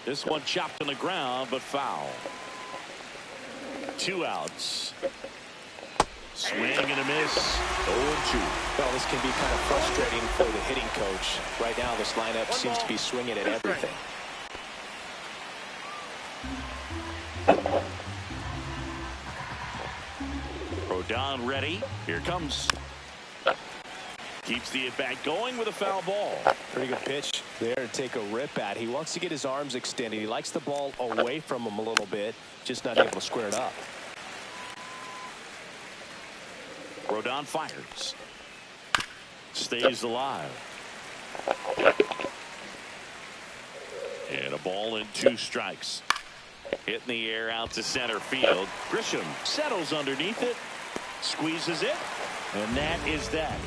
This one chopped on the ground, but foul. 2 outs. Swing and a miss. 0-2. Well, this can be kind of frustrating for the hitting coach. Right now, this lineup seems to be swinging at everything. Rodon ready. Here comes. Keeps the at-bat going with a foul ball. Pretty good pitch there to take a rip at. He wants to get his arms extended. He likes the ball away from him a little bit, just not able to square it up. Rodon fires. Stays alive. And a ball and 2 strikes. Hit in the air out to center field. Grisham settles underneath it. Squeezes it. And that is that.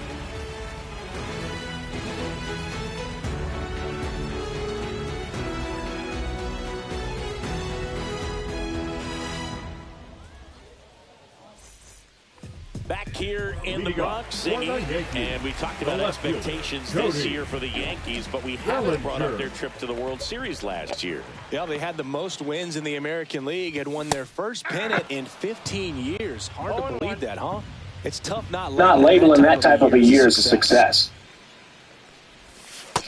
Back here in the Bronx, singing, and we talked about expectations this year for the Yankees, but we haven't brought up their trip to the World Series last year. Yeah, they had the most wins in the American League, had won their first pennant in 15 years. Hard to believe that, huh? It's tough not labeling that type of a year as a success.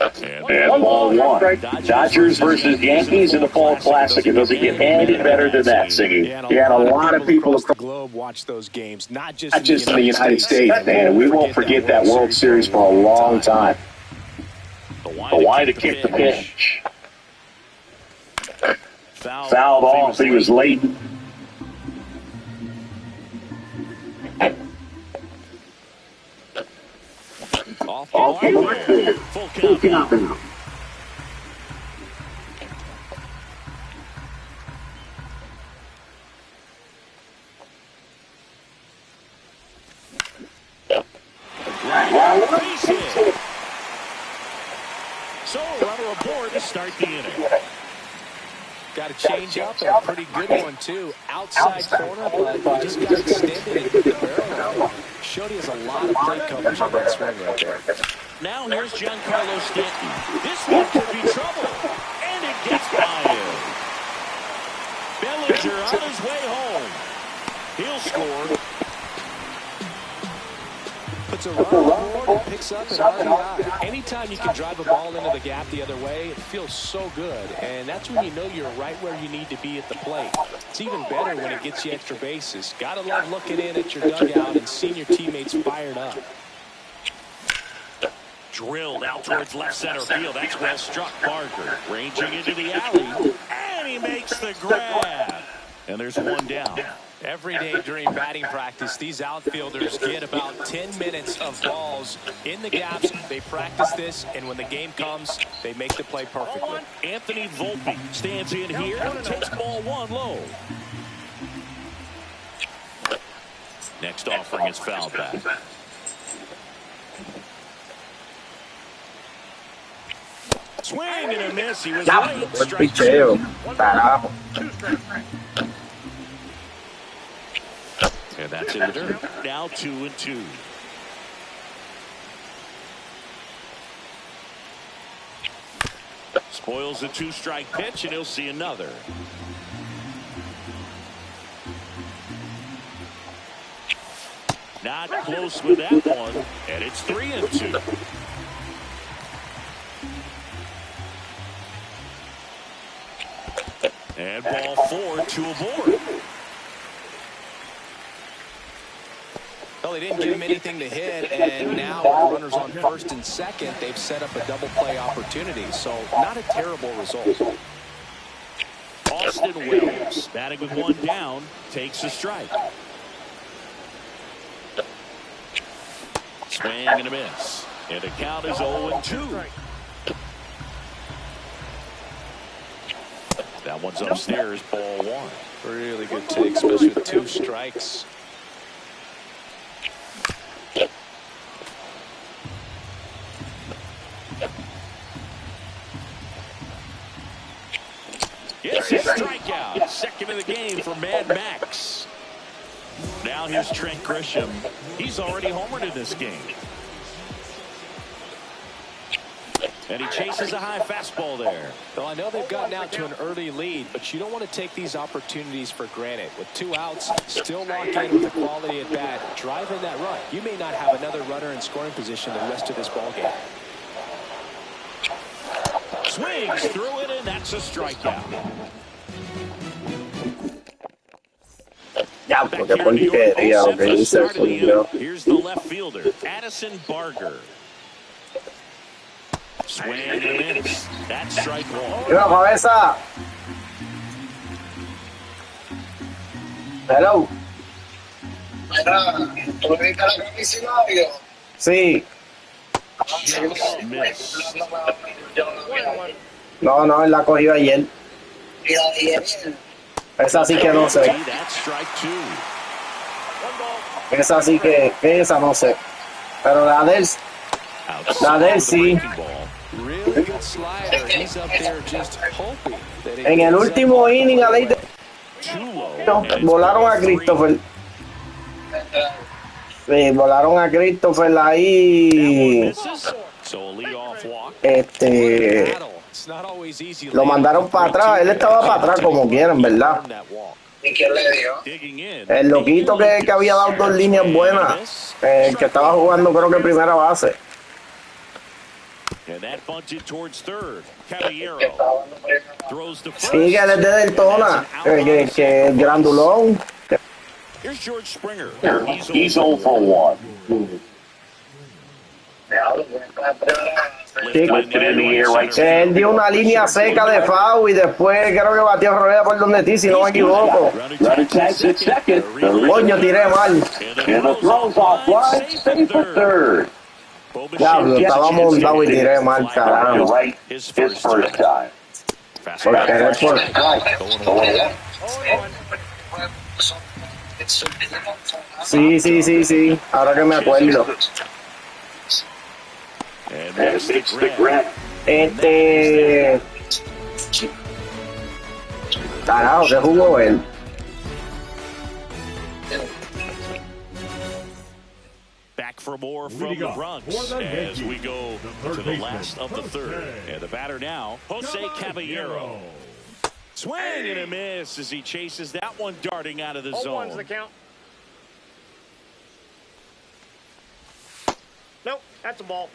And ball 1. Dodgers versus Yankees in the Fall Classic. It doesn't get any better than that, Siggy. Yeah, a lot of people across the globe watch those games, not just in the United States, man. We won't forget that World Series for a long time. Hawaii to kick the pitch. Fouled off. He was late. Off the mark there. Full count. Base hit. So runner aboard to start the inning. Got a change up and a pretty good one too. Outside corner, but he just got extended and hit the barrel. Showed he has a lot of plate coverage on that swing right there. Now here's Giancarlo Stanton. This one could be trouble. And it gets by him. Bellinger on his way home. He'll score. Puts a runner on board and picks up an RBI. Anytime you can drive a ball into the gap the other way, it feels so good. And that's when you know you're right where you need to be at the plate. It's even better when it gets you extra bases. Gotta love looking in at your dugout and seeing your teammates fired up. Drilled out towards left center field. That's well struck. Parker ranging into the alley. And he makes the grab. And there's one down. Every day during batting practice, these outfielders get about 10 minutes of balls in the gaps. They practice this, and when the game comes, they make the play perfectly. Anthony Volpe stands in here, takes ball 1 low. Next offering is fouled back. Swing and a miss. He was late. Strike 2. And that's in the dirt. Now 2-2. Spoils the 2-strike pitch, and he'll see another. Not close with that one, and it's 3-2. And ball 4, 2 aboard. Well, they didn't give him anything to hit, and now with runners on first and second, they've set up a double play opportunity. So not a terrible result. Austin Wells, batting with 1 down, takes a strike. Swing and a miss. And the count is 0-2. That one's upstairs, ball 1. Really good take, especially with 2 strikes. It's a strikeout. Second of the game for Mad Max. Now here's Trent Grisham. He's already homered in this game. And he chases a high fastball there. Well, I know they've gotten out to an early lead, but you don't want to take these opportunities for granted. With 2 outs, still lock in with the quality at bat, drive in that run. You may not have another runner in scoring position the rest of this ball game. Swings through it, and that's a strikeout. Ya, porque porquería lo que dice el suyo. Here's the left fielder, Addison Barger. Swing and a miss. That's strike 1. ¡Una cabeza! Hello. ¿Tú le viste la camiseta, amigo? Sí. Just miss. No, no, él la cogió ayer. Esa sí que no sé. That's strike 2. Esa sí que esa no sé. Pero la de él sí. Really good slider. He's up there just hoping that En el último inning, a ley volaron a Christopher. Sí, volaron a Christopher ahí. Lo mandaron para atrás. Él estaba para atrás como quieran, ¿verdad? ¿Y quién le dio? El loquito que había dado 2 líneas buenas. Que estaba jugando, creo que primera base. Sí, que él es de Deltona. Que es grandulón. Here's George Springer. He's 0 for 1. Lifted in the air right Que él dio una línea seca de foul y después creo que batió rueda por donde ti, si no me equivoco. Runner tags at second. Coño, tiré mal. And the throw's offline. Safe for third. Diablo, estaba montado y tiré mal, carajo. Right, his first time. Por querer por Sí. Ahora que me acuerdo. Carajo, ¿qué jugó él? Back for more from the Bronx as we go to the last of the third. And the batter now, Jose Caballero. Swing and a miss as he chases that one darting out of the zone. The count. Nope, that's a ball.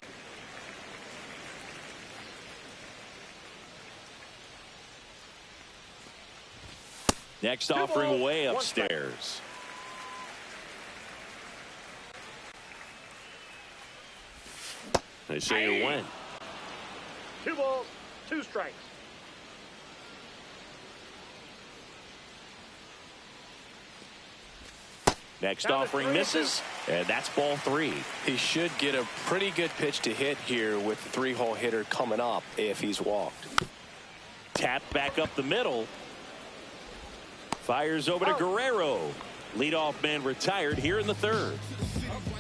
Next offering way upstairs. They say you win. 2 balls, 2 strikes. Next offering misses, and that's ball 3. He should get a pretty good pitch to hit here with the 3-hole hitter coming up if he's walked. Tap back up the middle. Fires over to Guerrero. Leadoff man retired here in the third.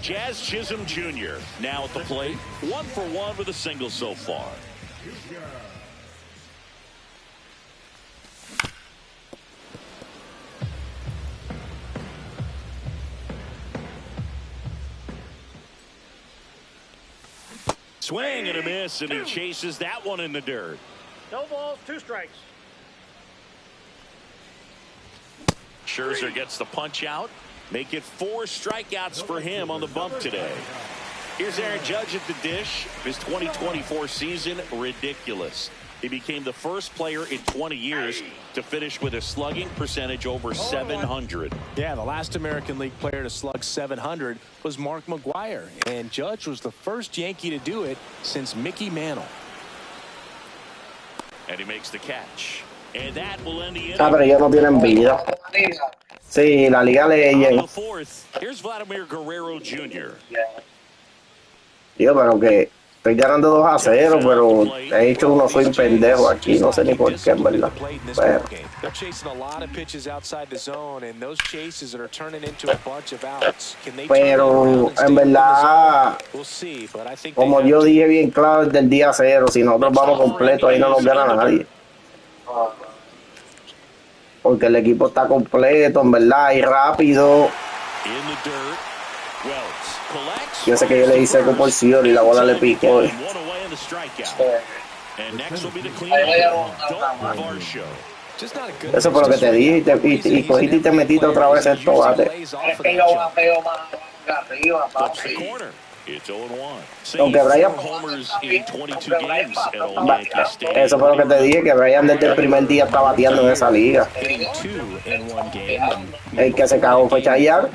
Jazz Chisholm Jr. now at the plate. 1 for 1 with a single so far. Swing and a miss, and he chases that one in the dirt. No balls, 2 strikes. Scherzer gets the punch out. Make it 4 strikeouts for him on the bump today. Here's Aaron Judge at the dish. His 2024 season, ridiculous. He became the first player in 20 years to finish with a slugging percentage over 700. Yeah, the last American League player to slug 700 was Mark McGwire, and Judge was the first Yankee to do it since Mickey Mantle. And he makes the catch. And that will end the inning. Pero ellos no tienen vida. Sí, la liga le On the 4th, here's Vladimir Guerrero Jr. Tío, pero que estoy ganando 2-0, pero he hecho uno soy un pendejo aquí, no sé ni por qué, en verdad. They're chasing a lot of pitches outside the zone, and those chases that are turning into a bunch of outs. Can they Pero en verdad, we'll see, but I think como yo dije bien claro desde el día 0, si nosotros vamos completo ahí no nos gana nadie. Porque el equipo está completo, en verdad, y rápido. Yo sé que yo le hice por y la bola le picó. the strikeout. And next will be the cleanup. Dalton Varsho. Eso fue lo que te dije y cogiste y te metiste otra vez en esto, bate. Es que yo bateo más arriba, Flips the papi. corner. It's 0-1. Aunque Save Brian, 4 homers in 22 games at Old Yankee Stadium. eso fue lo que te dije, que Brian desde el primer día está bateando en esa liga. El que se cagó fue Chayanne.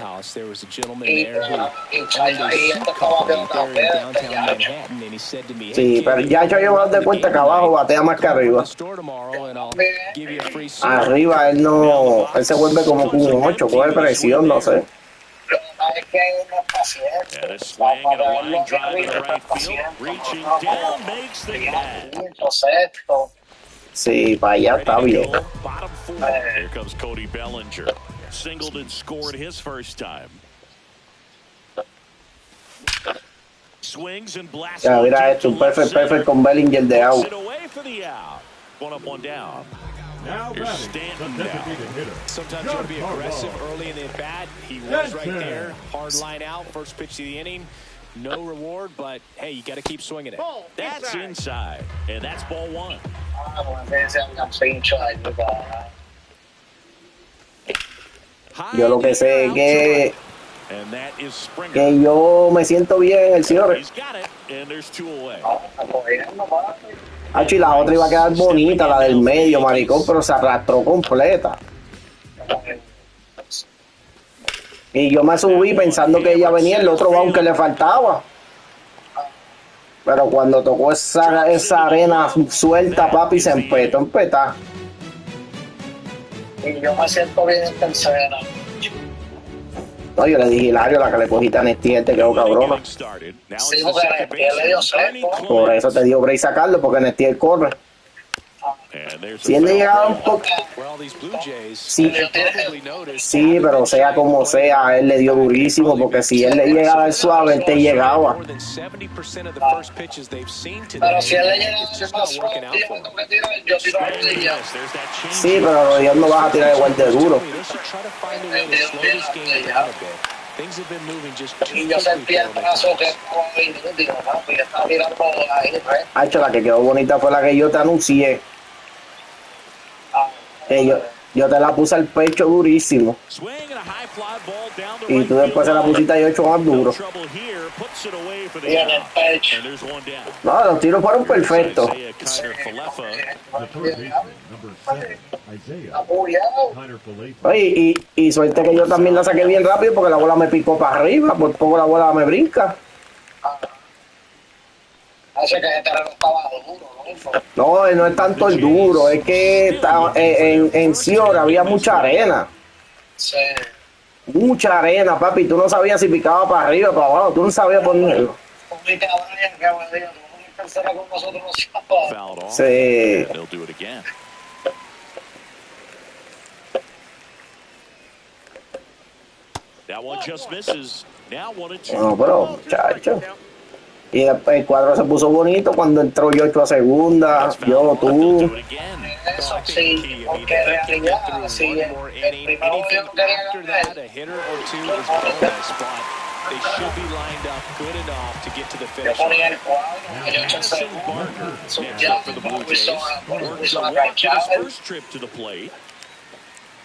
Y esto está bateando también. Sí, pero ya yo llevo de cuenta que abajo batea más que arriba. Arriba él no, él se vuelve como un 8, coge presión, no sé. Es que no es paciente. And a swing and a line drive in the right field. Reaching down makes the catch. Sexto. Sí, para allá está bien. Bottom 4. Here comes Cody Bellinger. Singled and scored his first time. Swings and blasts. Ya, mira esto, un perfect con Bellinger de out. It away for the out. One up, one down. Here's Stanton now. Sometimes you want to be aggressive early in the at-bat. He was right there. Hard line out. First pitch of the inning. No reward, but, hey, you got to keep swinging it. That's inside. And that's ball 1. Yo lo que sé es que yo me siento bien en el cierre. Y la otra iba a quedar bonita, la del medio, maricón, pero se arrastró completa. Y yo me subí pensando que ella venía, el otro aunque le faltaba. Pero cuando tocó esa arena suelta, papi, se empeta. Y yo me siento bien en tercera. No, yo le dije, Hilario, la que le cogiste a Nestiel te quedó cabrona. Sí, porque Nestiel le dio seco. Por eso te dio break sacarlo, porque Nestiel corre. Si él le llegaba un poco... Sí, pero sea como sea, él le dio durísimo, porque si él le llegaba al suave, él te llegaba. Pero si él le llega más suave, yo tiro a ella. Sí, pero Dios no vas a tirar igual de duro. Y yo sentí el brazo que estaba inútil, papi, estaba tirando ahí, ¿ves? La que quedó bonita fue la que yo te anuncié. Que yo te la puse al pecho durísimo. Y tú después se la pusiste ahí 8 más duro. Y en el pecho. No, los tiros fueron perfectos. Oye, y suerte que yo también la saqué bien rápido porque la bola me picó para arriba, por poco la bola me brinca. Hace que este reloj estaba duro, ¿no? No, no es tanto el duro, es que en Ciora había mucha arena. Sí. Mucha arena, papi. Tú no sabías si picaba para arriba o para abajo. Tú no sabías ponerlo. Sí. No, pero, chacho. Y después el cuadro se puso bonito cuando entró Yocho a segunda, yo, tú. Eso sí, porque en realidad, sí, el primero yo no quería ganar. Yo ponía el cuadro, y Yocho en segunda, ya, Wilson agachado.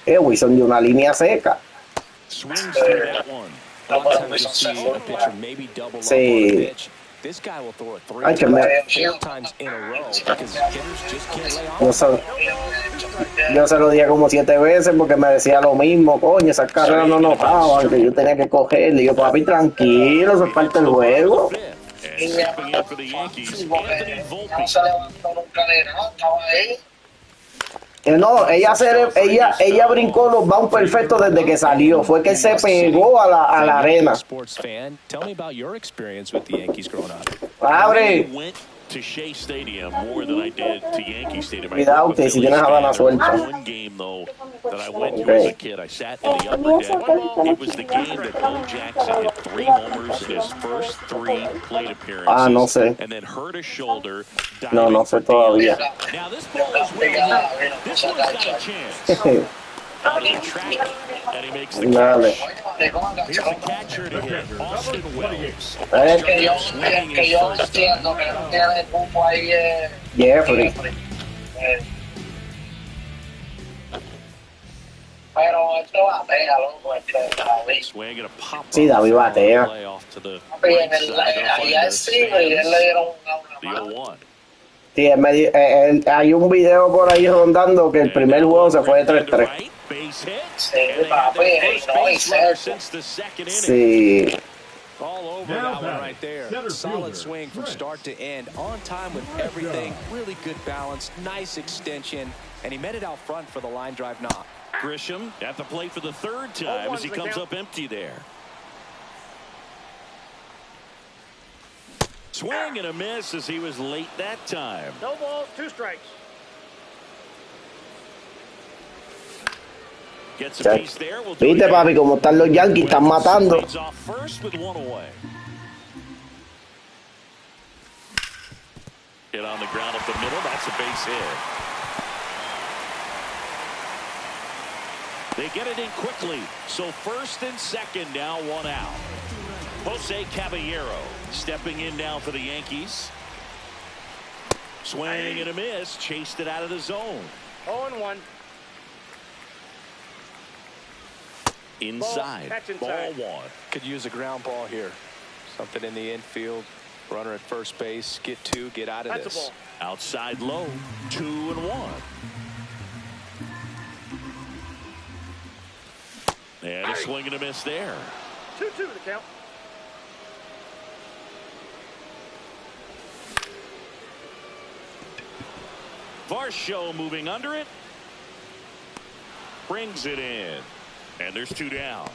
Wilson dio una línea seca. Sí. Ay, que yo se lo dije como 7 veces porque me decía lo mismo, coño, esas carreras no notaban, que yo tenía que cogerle. Y yo, papi, tranquilo, eso es parte del juego. Y no se levantó nunca de nada, estaba ahí. No, ella brincó los bounds perfectos desde que salió. Fue que se pegó a la arena. Abre. Cuidado que si tienes a Habana suelta. Ah, no sé. No sé todavía. Out of the track, and he makes the Dale. catch. Here's the catcher to hit, Austin Wells. ¿Eh? Que yo entiendo que no tiene el cupo ahí. Jeffrey. Pero esto batea, loco, David. Swing and a pop Sí, David batea. Allá sí, él le dieron The una 0-1. Sí, hay un video por ahí rondando que el primer juego se fue de 3-3. Base hit. Sí, And they have papi, their first no, base y runner seco. since the second inning. Sí. All over that one right there. Solid swing from start to end. On time with everything. Really good balance. Nice extension. And he met it out front for the line drive knock. Grisham at the plate for the third time as he comes up empty there. Swing and a miss as he was late that time. No balls, 2 strikes. Gets a piece there. We'll do Viste, it papi, como están los Yankees, están matando. Leads off first with 1 away. Hit on the ground up the middle. That's a base hit. They get it in quickly. So first and second now, 1 out. Jose Caballero stepping in now for the Yankees. Swing and a miss. Chased it out of the zone. 0-1. Inside. Ball 1. Could use a ground ball here. Something in the infield. Runner at first base. Get 2. Get out of this. Outside low. 2-1. And a swing and a miss there. 2-2 the count. Varsho moving under it. Brings it in. And there's 2 down.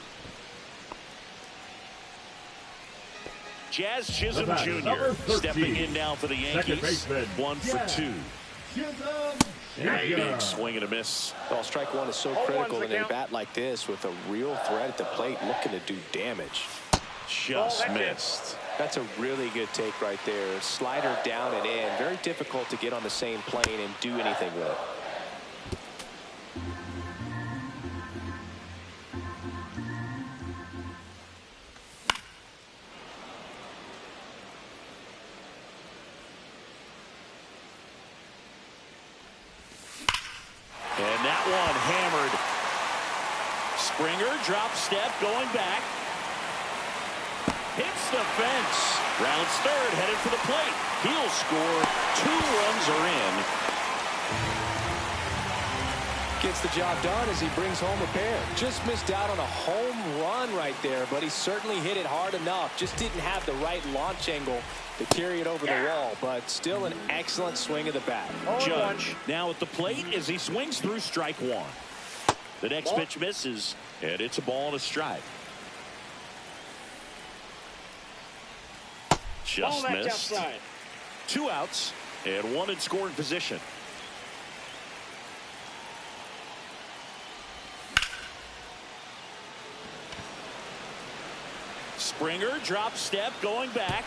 Jazz Chisholm Jr. stepping in now for the Yankees. 1 for 2. Big swing and a miss. Well, strike 1 is so critical in a bat like this with a real threat at the plate looking to do damage. Just missed. That's a really good take right there. Slider down and in. Very difficult to get on the same plane and do anything with it. And that one hammered. Springer drop step going back. Hits the fence. Rounds third, headed for the plate. He'll score. 2 runs are in. Gets the job done as he brings home a pair. Just missed out on a home run right there, but he certainly hit it hard enough. Just didn't have the right launch angle to carry it over the wall, but still an excellent swing of the bat. Judge now at the plate as he swings through strike 1. The next pitch misses, and it's a ball and a strike. Just missed. 2 outs and 1 in scoring position. Springer drop step going back,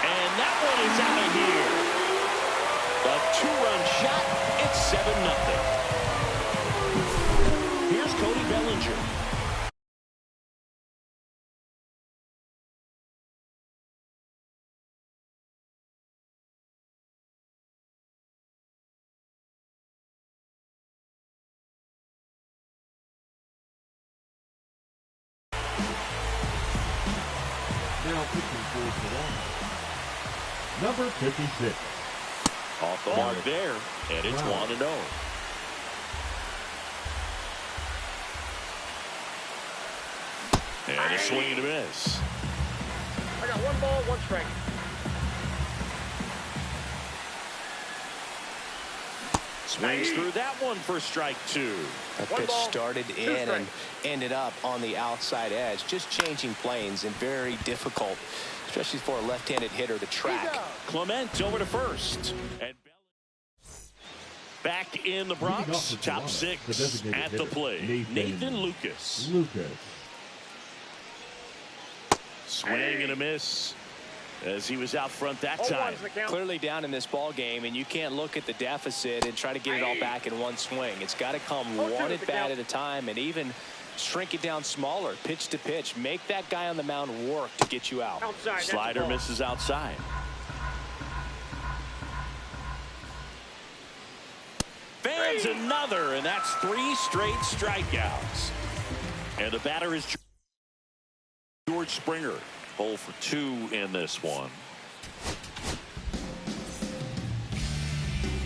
and that one is out of here. A 2-run shot. It's 7-0. Here's Cody Bellinger. Now pitching for Toronto, number 56. Off the mark there, and it's 1-0. And a swing and a miss. I got 1 ball, 1 strike. Swings through that one for strike 2. That pitch started in and ended up on the outside edge. Just changing planes and very difficult, especially for a left-handed hitter to track. Clement over to first. And back in the Bronx, top 6 at the plate. Nathan Lucas. Swing and a miss. as he was out front that time. Clearly down in this ball game, and you can't look at the deficit and try to get it all back in one swing. It's got to come one at bat at a time, and even shrink it down smaller, pitch to pitch. Make that guy on the mound work to get you out. Slider misses outside. Fans another, and that's 3 straight strikeouts. And the batter is George Springer. 0 for 2 in this one.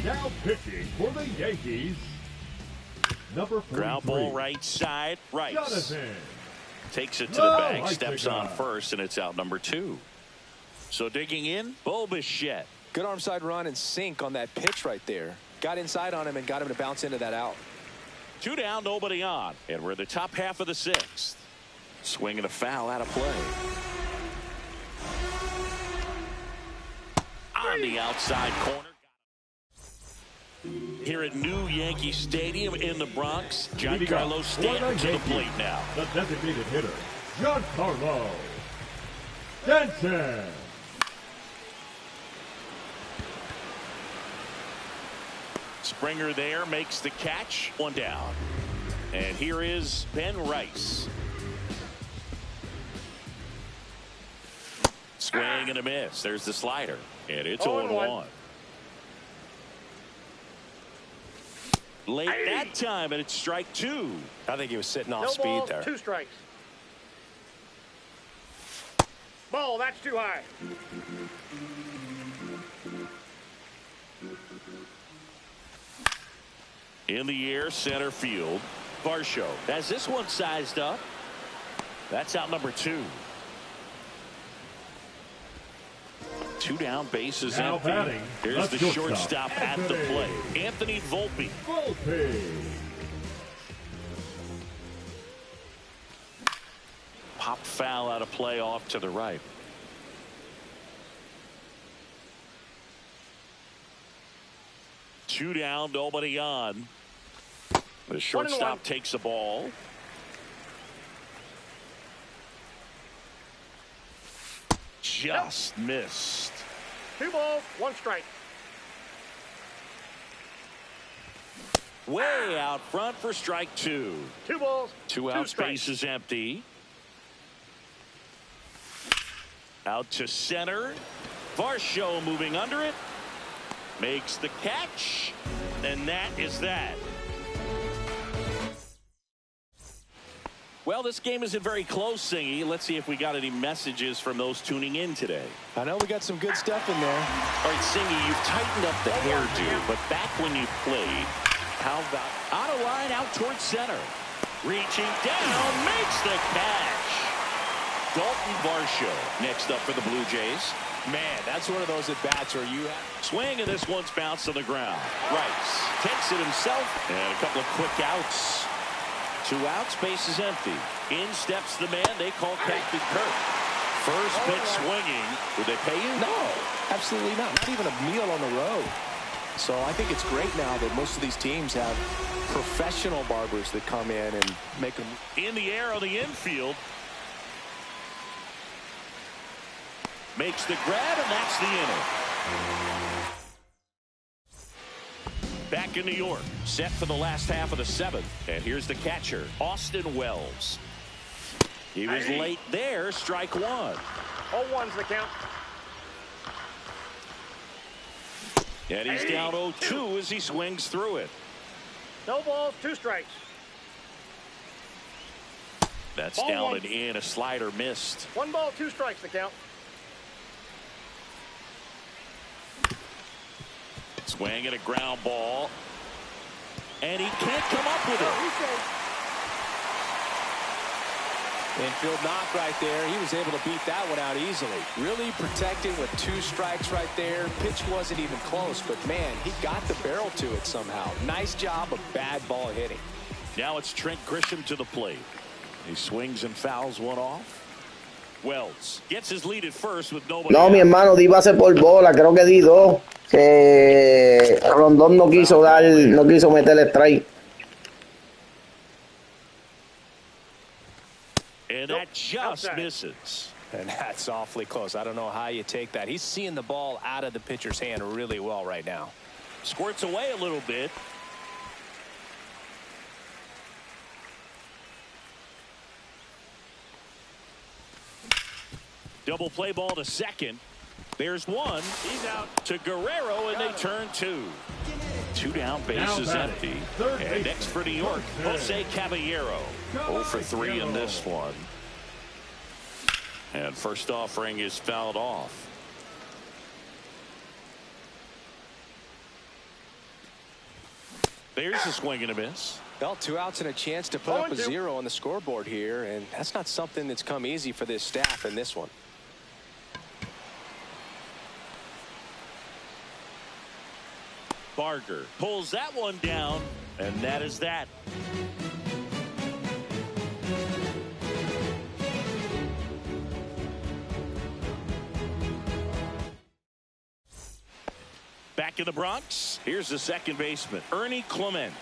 Now pitching for the Yankees, number 43. Ground ball right side. Rice Jonathan. Takes it to the bag, steps on first, and it's out number 2. So digging in, Bo Bichette. Good arm side run and sink on that pitch right there. Got inside on him and got him to bounce into that out. 2 down, nobody on. And we're in the top half of the 6th. Swing and a foul out of play. On the outside corner. Here at New Yankee Stadium in the Bronx, Giancarlo Stanton to the plate now. The designated hitter, Giancarlo Stanton. Springer there makes the catch. 1 down. And here is Ben Rice. Swing and a miss. There's the slider. And it's 0-1. Late that time, and it's strike 2. I think he was sitting off speed there. 2 strikes. Ball, that's too high. In the air, center field. Varsho has this one sized up. That's out number 2. 2 down, bases empty. Here's the shortstop at the plate, Anthony Volpe. Popped foul out of play off to the right. Two down, nobody on. The shortstop takes the ball. Just missed. 2 balls, 1 strike. Way out front for strike 2. 2 balls, 2 outs, base is empty. Out to center. Varsho moving under it. Makes the catch. And that is that. Well, this game isn't very close, Singy. Let's see if we got any messages from those tuning in today. I know we got some good stuff in there. All right, Singy, you've tightened up the hairdo, but back when you played, how about on a line out towards center? Reaching down, makes the catch. Dalton Varsho next up for the Blue Jays. Man, that's one of those at-bats where you have... Swing, and this one's bounced on the ground. Rice takes it himself, and a couple of quick outs. 2 outs, base is empty. In steps the man they call Captain Kirk. First pitch swinging. Would they pay you? No, absolutely not. Not even a meal on the road. So I think it's great now that most of these teams have professional barbers that come in and make them. In the air on the infield. Makes the grab, and that's the inning. Back in New York, set for the last half of the 7th. And here's the catcher, Austin Wells. He was late there, strike 1. 0-1's the count. And he's down 0-2 as he swings through it. No balls, 2 strikes. That's down and in. A slider missed. 1 ball, 2 strikes the count. Swing and a ground ball. And he can't come up with it. Infield knock right there. He was able to beat that one out easily. Really protected with 2 strikes right there. Pitch wasn't even close, but man, he got the barrel to it somehow. Nice job of bad ball hitting. Now it's Trent Grisham to the plate. He swings and fouls one off. Wells gets his lead at first with nobody. No, mi hermano, di base por bola, creo que di 2. Que Rondón no quiso meter el strike. And that just misses. And that's awfully close. I don't know how you take that. He's seeing the ball out of the pitcher's hand really well right now. Squirts away a little bit. Double play ball to second. There's one. He's out to Guerrero, and they turn two. Two down, bases empty. And next for New York, Jose Caballero. 0 for 3 in this one. And first offering is fouled off. There's a swing and a miss. Well, 2 outs and a chance to put up a 0 on the scoreboard here, and that's not something that's come easy for this staff in this one. Barger pulls that one down, and that is that. Back in the Bronx, here's the second baseman, Ernie Clement.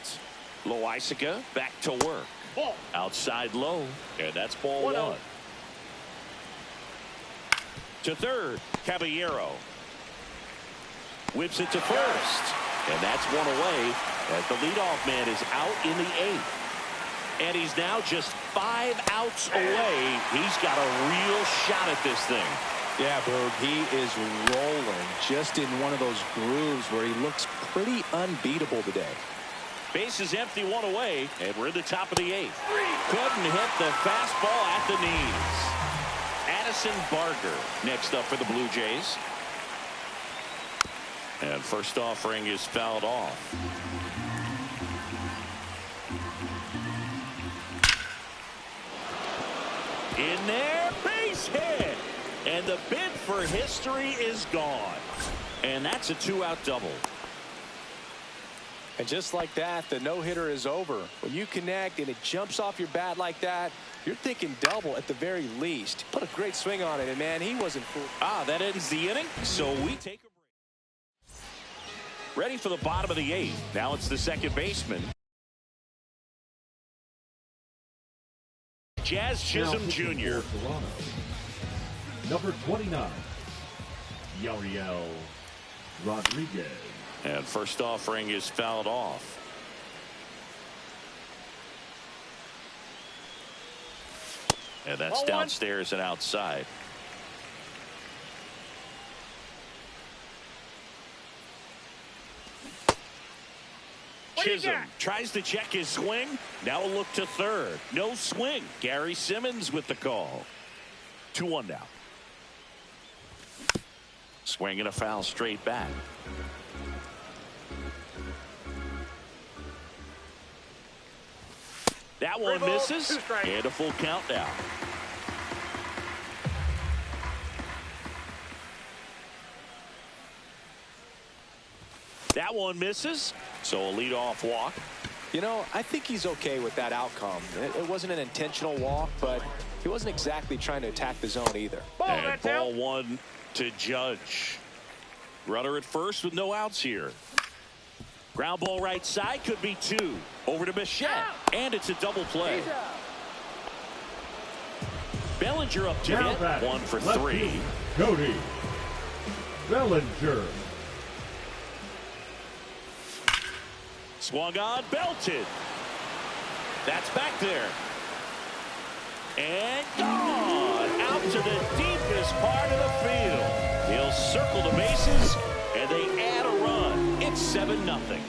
Loaisiga back to work. Ball. Outside low, and that's ball 1. To third, Caballero. Whips it to first, and that's one away as the leadoff man is out in the 8th. And he's now just 5 outs away. He's got a real shot at this thing. Yeah, Boog, he is rolling just in one of those grooves where he looks pretty unbeatable today. Base is empty, 1 away, and we're in the top of the 8th. Couldn't hit the fastball at the knees. Addison Barger next up for the Blue Jays. And first offering is fouled off. In there, base hit. And the bid for history is gone. And that's a 2-out double. And just like that, the no-hitter is over. When you connect and it jumps off your bat like that, you're thinking double at the very least. Put a great swing on it, and man, he wasn't fooled. That ends the inning, so we take a break. Ready for the bottom of the 8th. Now it's the second baseman. Jazz Chisholm Jr. Number 29, Yariel Rodriguez. And first offering is fouled off. And that's downstairs and outside. Chisholm tries to check his swing. Now a look to third. No swing. Gary Simmons with the call. 2-1 now. Swing and a foul straight back. That one misses. And a full count now. That one misses. So a leadoff walk. You know, I think he's okay with that outcome. It wasn't an intentional walk, but he wasn't exactly trying to attack the zone either. And ball 1 to Judge. Runner at first with no outs here. Ground ball right side, could be 2. Over to Bichette, and it's a double play. Bellinger up to hit. 1 for 3. Cody Bellinger. Swung on, belted. That's back there. And gone out to the deepest part of the field. He'll circle the bases, and they add a run. It's 7-0.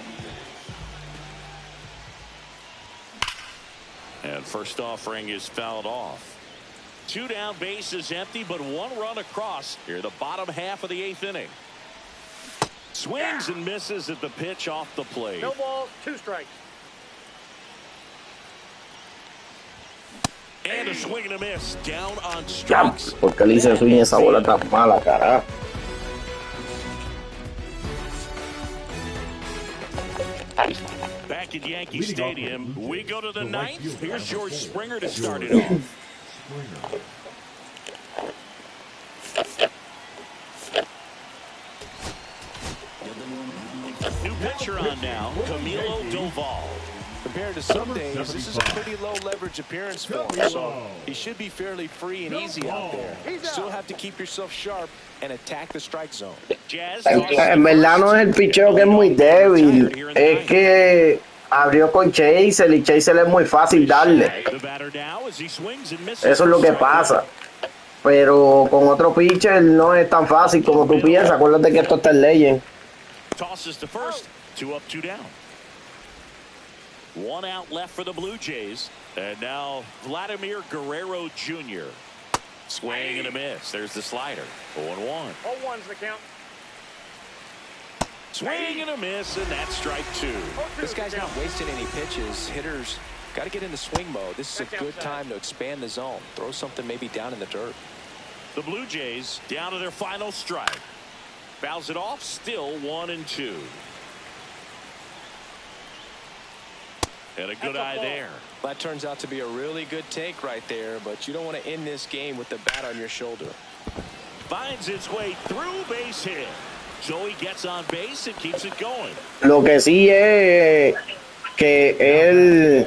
And first offering is fouled off. 2 down, bases empty, but 1 run across here, the bottom half of the 8th inning. Swings and misses at the pitch off the plate. No balls, 2 strikes. And a swing and a miss down on strikes. ¿Por qué le hice swing esa bola tan mala, carajo? Back at Yankee Stadium, we go to the 9th. Here's George Springer to start it off. New pitcher on now, Camilo Doval. compared to some days, this is a pretty low leverage appearance for him, so he should be fairly free and easy out there. Still have to keep yourself sharp and attack the strike zone. En verdad no es el picheo que es muy débil, es que abrió con Chaser y Chaser es muy fácil darle. Eso es lo que pasa. Pero con otro pitcher no es tan fácil como tú piensas. Acuérdate que esto está en Legend. Tosses to first, 2 up, 2 down. 1 out left for the Blue Jays. And now Vladimir Guerrero Jr. Swing and a miss. There's the slider. 0-1. 0-1's the count. Swing and a miss, and that's strike 2. This guy's not wasting any pitches. Hitters got to get into swing mode. This is a good time to expand the zone. Throw something maybe down in the dirt. The Blue Jays down to their final strike. Fouls it off, still 1-2. And a good eye there. That turns out to be a really good take right there, but you don't want to end this game with the bat on your shoulder. Finds its way through, base hit. So he gets on base and keeps it going. Lo que sí es que él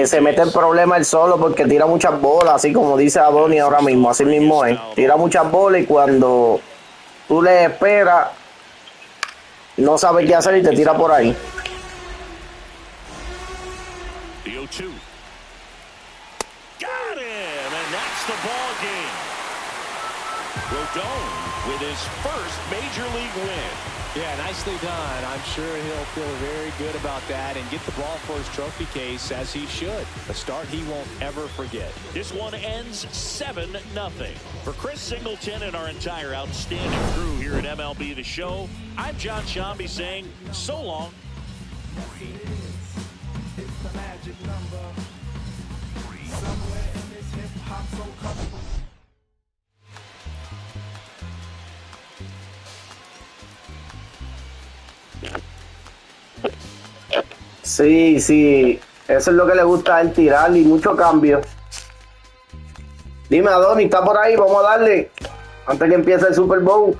se mete en problemas él solo porque tira muchas bolas, así como dice Adoni ahora mismo, así mismo es. Tira muchas bolas y cuando tú le esperas no sabe qué hacer y te tira por ahí. The 0-2. Got him, and that's the ball game. Rodon with his first major league win. Yeah, nicely done. I'm sure he'll feel very good about that and get the ball for his trophy case as he should. A start he won't ever forget. This one ends 7-0. For Chris Singleton and our entire outstanding crew here at MLB The Show, I'm John Shambi saying so long. Sí, sí, eso es lo que le gusta a él, tirar y mucho cambio. Dime, Adoni, ¿está por ahí? Vamos a darle antes que empiece el Super Bowl.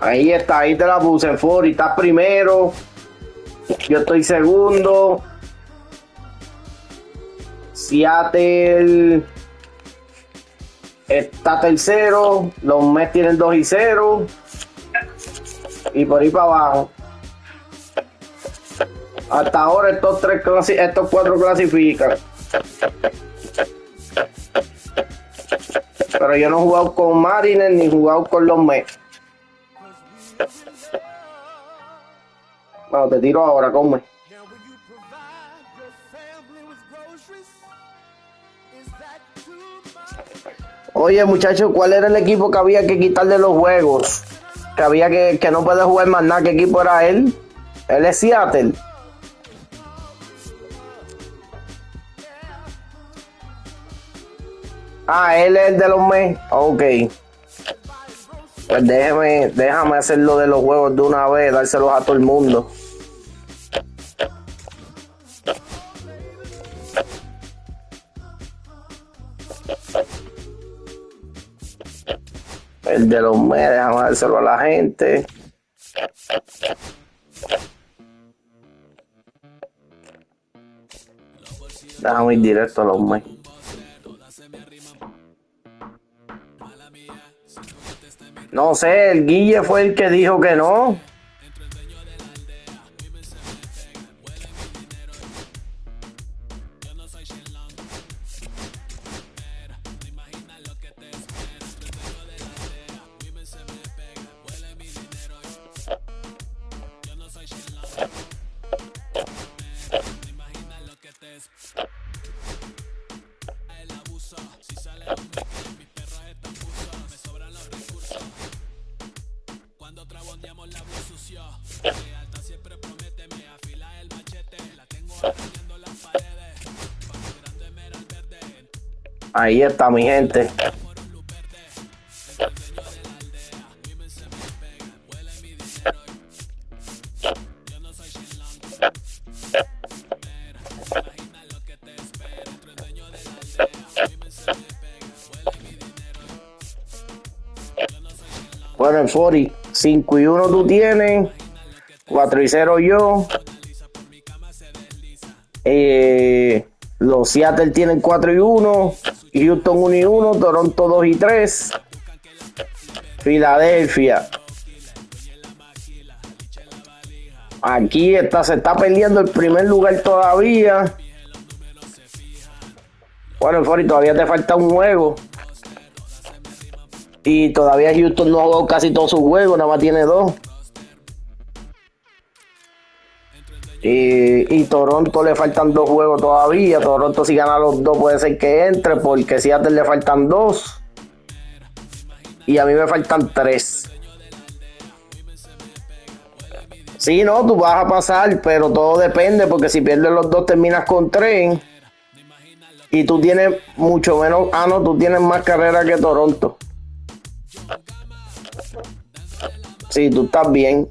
Ahí está, ahí te la puse, Fori, estás primero, yo estoy segundo, Seattle está tercero, los Mets tienen 2-0 y por ahí para abajo. Hasta ahora estos 4 clasifican. Pero yo no he jugado con Mariners ni he jugado con los Mets. Bueno, te tiro ahora, come. Oye, muchachos, ¿cuál era el equipo que había que quitarle los juegos? Que había que no puede jugar más nada. ¿Qué equipo era él? Él es Seattle. Ah, él es el de los Mets. Ok. Pues déjame hacerlo de los juegos de una vez, dárselos a todo el mundo. El de los Mets, déjame dárselo a la gente. Déjame ir directo a los Mets. No sé, el Guille fue el que dijo que no. Ahí está mi gente. Bueno, en 40, 5-1 tú tienes, 4-0 yo. Los Seattle tienen 4-1, Houston 1-1, Toronto 2-3, Filadelfia. Aquí se está perdiendo el primer lugar todavía. Bueno, en 40 todavía te falta un juego. Y todavía Houston no ha jugado casi todos sus juegos, nada más tiene 2. Y Toronto le faltan 2 juegos todavía. Toronto si gana los 2 puede ser que entre, porque Seattle le faltan 2. Y a mí me faltan 3. Sí, no, tú vas a pasar, pero todo depende, porque si pierdes los 2 terminas con 3. Y tú tienes mucho menos... Ah, no, tú tienes más carrera que Toronto. Sí, tú estás bien.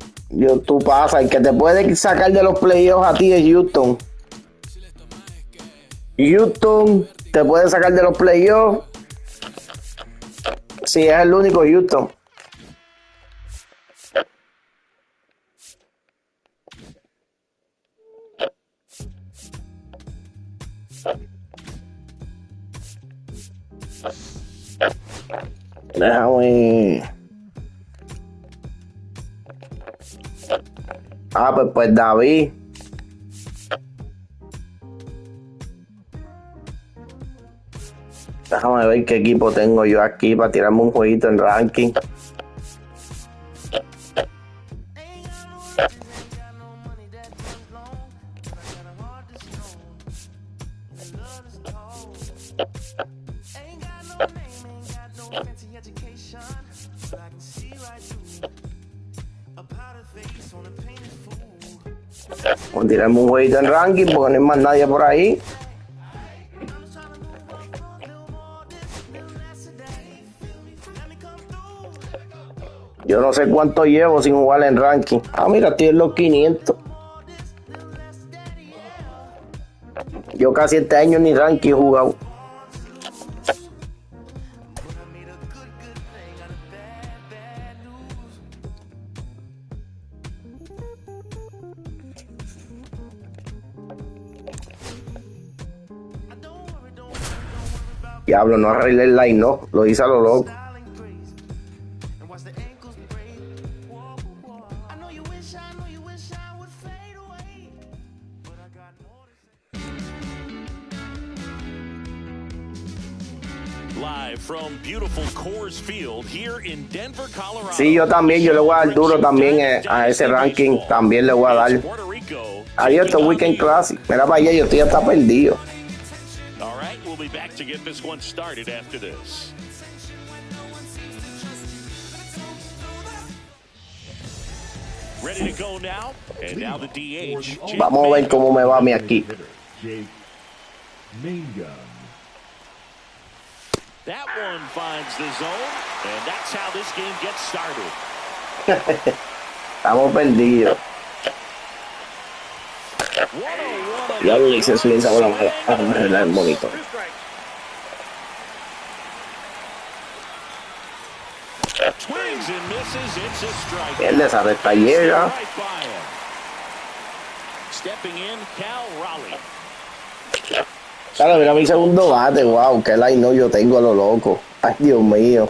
Tú pasas. El que te puede sacar de los playoffs a ti es Houston. Houston te puede sacar de los playoffs. Sí, es el único Houston. Déjame... pues David. Déjame ver qué equipo tengo yo aquí para tirarme un jueguito en ranking. Vamos a tirarme un jueguito en ranking porque no hay más nadie por ahí. Yo no sé cuánto llevo sin jugar en ranking. Ah, mira, estoy en los 500. Yo casi este año ni ranking he jugado. Diablo, no arreglé el line, no. Lo hice a lo loco. Sí, yo también, yo le voy a dar duro también a ese ranking, también le voy a dar. Adiós, este Weekend Classic. Mira para allá, yo estoy hasta perdido. Vamos a ver cómo me va a mí aquí. That one finds the zone, and that's how this game gets started. Estamos perdidos. Ya lo hice su sabor mala. Vamos a arreglar el monitor. Pierde esa recta, llega. Stepping in, Cal Raleigh. Claro, mira mi segundo bate, wow, qué line no yo tengo a lo loco. Ay, Dios mío.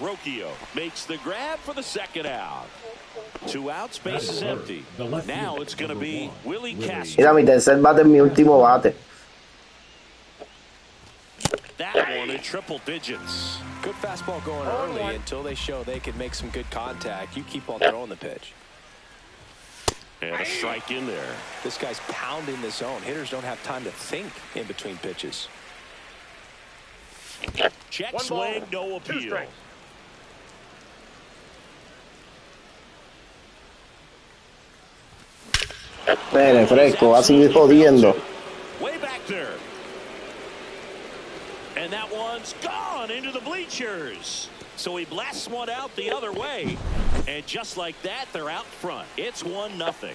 Rocchio makes the grab for the second out. 2 outs, base is empty. Now it's going to be Willie Castro. Mira, mi tercer bate es mi último bate. That one in triple digits. Good fastball going early until they show they can make some good contact. You keep on throwing the pitch. And a strike in there. This guy's pounding the zone. Hitters don't have time to think in between pitches. Check One ball, swing, no 2 appeal. strikes. Mire, fresco, va a seguir jodiendo. Way back there. And that one's gone into the bleachers. So he blasts one out the other way. And just like that, they're out front. It's 1-0.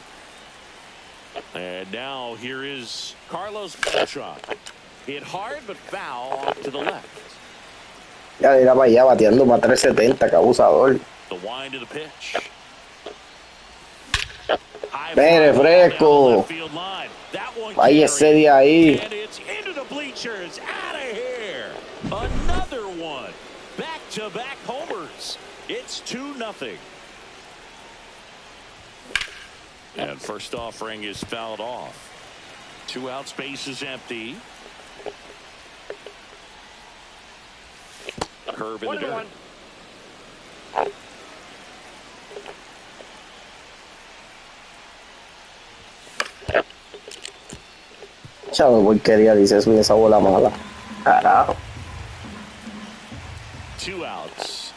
And now here is Carlos Beltran. Hit hard but foul off to the left. Ya le irá para allá bateando para 370, que abusador. The wind to the pitch. Mire, fresco. Váyese de ahí. And it's into the bleachers. Out of here. Another one. Back-to-back homers. It's 2-0. And first offering is fouled off. 2 out, space is empty. Curve in the dirt. Chavo, porquería, dice eso y esa bola mala. Carajo. 2 outs.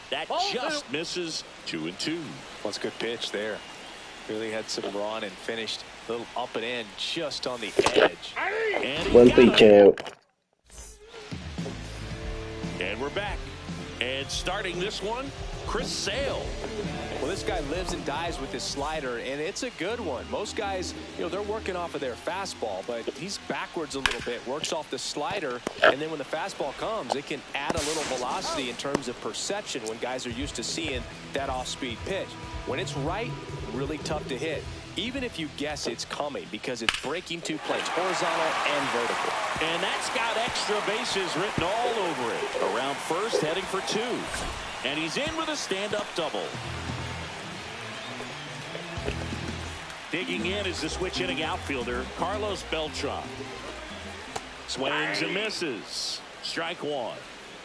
That just misses. 2-2. What's a good pitch there. Really had some run and finished a little up and in just on the edge. Buen picheo. And we're back. And starting this one, Chris Sale. Well, this guy lives and dies with his slider, and it's a good one. Most guys, they're working off of their fastball, but he's backwards a little bit, works off the slider, and then when the fastball comes, it can add a little velocity in terms of perception when guys are used to seeing that off-speed pitch. When it's right, really tough to hit, even if you guess it's coming, because it's breaking 2 planes, horizontal and vertical. And that's got extra bases written all over it. Around first, heading for 2. And he's in with a stand-up double. Digging in is the switch-hitting outfielder, Carlos Beltran. Swings and misses. Strike 1.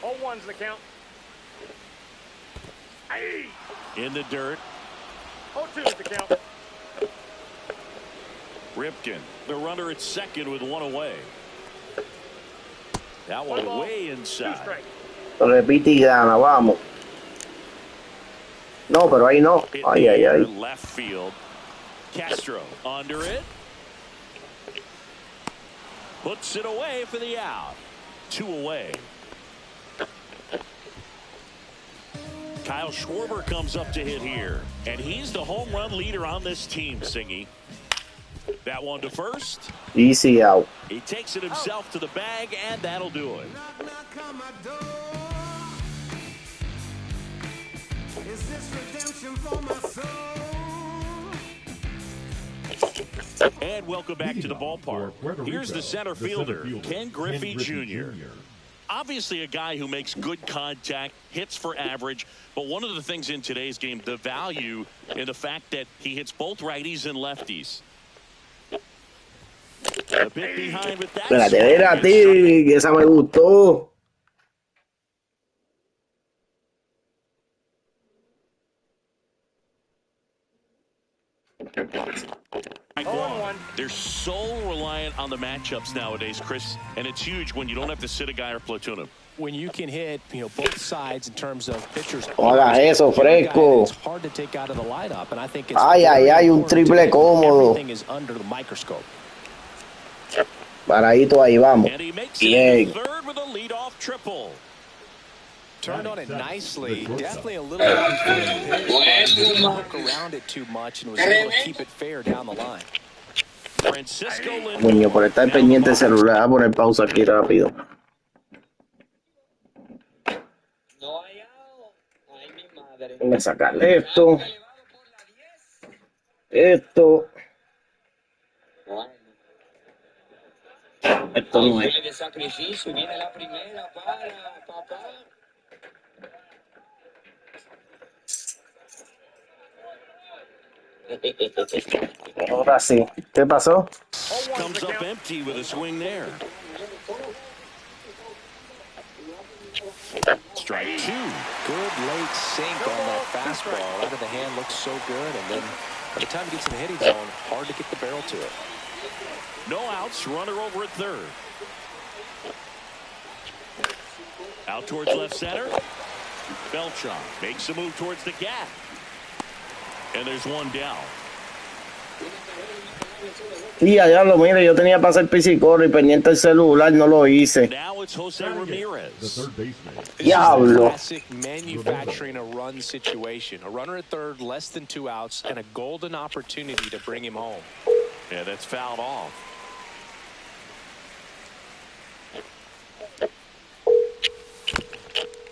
0-1's the count. In the dirt. 0-2's the count. Ripken, the runner at second with 1 away. That one way inside. Repite y gana, vamos. No, pero ahí no. Ay, ay, ay. Left field. Castro under it. Puts it away for the out. 2 away. Kyle Schwarber comes up to hit here. And he's the home run leader on this team, Singy. That one to first. Easy out. He takes it himself to the bag, and that'll do it. Is this redemption for my soul? And welcome back to the ballpark. Here's the center fielder, Ken Griffey Jr. Obviously a guy who makes good contact, hits for average, but one of the things in today's game, the value in the fact that he hits both righties and lefties. A bit behind with that. Espérate, que esa me gustó. They're so reliant on the matchups nowadays, Chris, and it's huge when you don't have to sit a guy or platoon him. When you can hit, both sides in terms of pitchers. No hagas eso, fresco. It's hard to take out of the lineup, and I think it's ay, ay, ay, un triple cómodo. Everything is under the microscope. Paradito ahí, vamos. And he makes Bien. it third with a leadoff triple. Turned on it nicely. Definitely a little didn't look around it too much and was able to keep it fair down the line. Francisco Lindor. Coño, por estar pendiente del celular, voy a poner pausa aquí rápido. Voy a sacarle esto. Esto. Esto no es. Ahora sí. ¿Qué pasó? Comes up empty with a swing there. Strike 2. Good late sink on that fastball. Out of the hand looks so good, and then by the time it gets in the hitting zone, hard to get the barrel to it. No outs, runner over at third. Out towards left center. Beltran makes a move towards the gap. And there's one down. Y allá lo mire, yo tenía para hacer piscicoro y pendiente el celular, no lo hice. Now it's Jose Ramirez. Diablo. Classic manufacturing a run situation. A runner at third, less than 2 outs, and a golden opportunity to bring him home. Yeah, that's fouled off.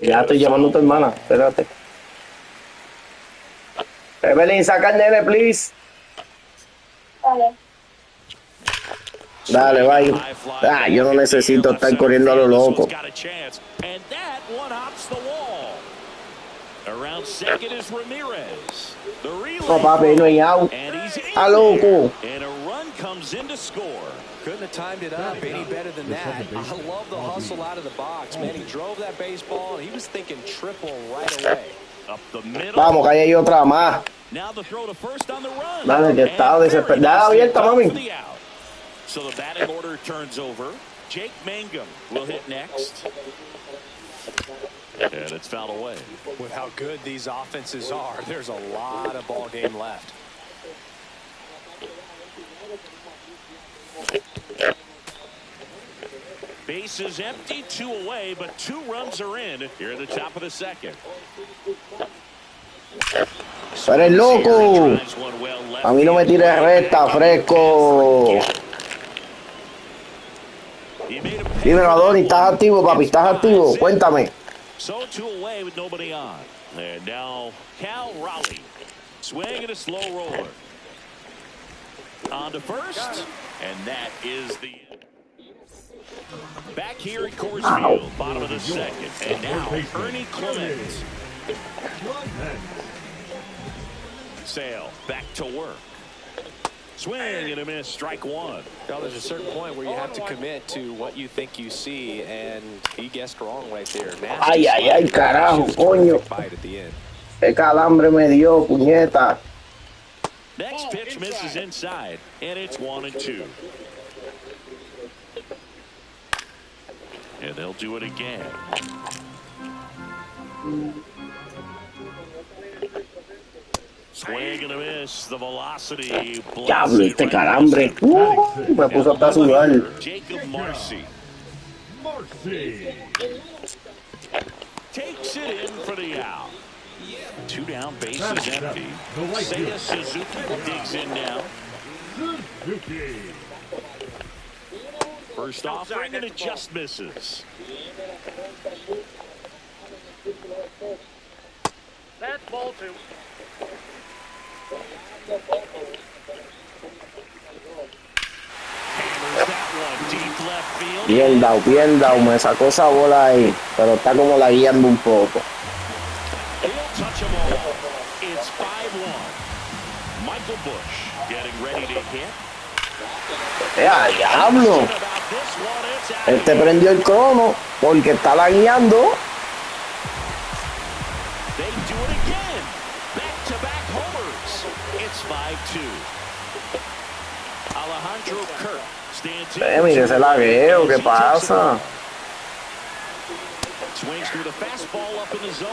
Ya estoy llamando a tu hermana, espérate. Evelyn, saca el nene, please. Dale, bye. Ah, yo no necesito estar corriendo a lo loco. No, papi, no hay out. A loco. Couldn't have timed it up any better than that. I love the hustle out of the box, man. He drove that baseball, and he was thinking triple right away. Vamos, que ahí hay otra más. Dale, que estaba desesperado. Dale, abierta, mami. So the batting order turns over. Jake Mangum will hit next. And it's fouled away. With how good these offenses are, there's a lot of ball game left. Base is empty, 2 away, but 2 runs are in here at the top of the second. Tú eres loco. A mí no me tires recta, fresco. Dímelo, Adonis, ¿estás activo, papi? ¿Estás activo? Cuéntame. So 2 away with nobody on. And now Cal Raleigh. Swing and a slow roller. On to first. And that is the... Back here at Coors Field, bottom of the second. And now Ernie Clement. Sale back to work. Swing and a miss, strike one. Now, there's a certain point where you have to commit to what you think you see, and he guessed wrong right there. Ay, ay, ay, carajo, coño. Qué calambre me dio, puñeta. Next pitch misses inside, and it's 1-2. And they'll do it again. Swing and a miss. The velocity. Diablo, este calambre. Me puso hasta a sudar. Jacob Marcy. Takes it in for the out. 2 down, bases empty. Seiya Suzuki digs in now. First offering and it just misses. That's ball 2. Bien dado, me sacó esa bola ahí, pero está como la guiando un poco. ¡Diablo! Este prendió el crono porque está la guiando. Mire ese lagueo, ¿qué pasa? Swings through the fastball up in the zone.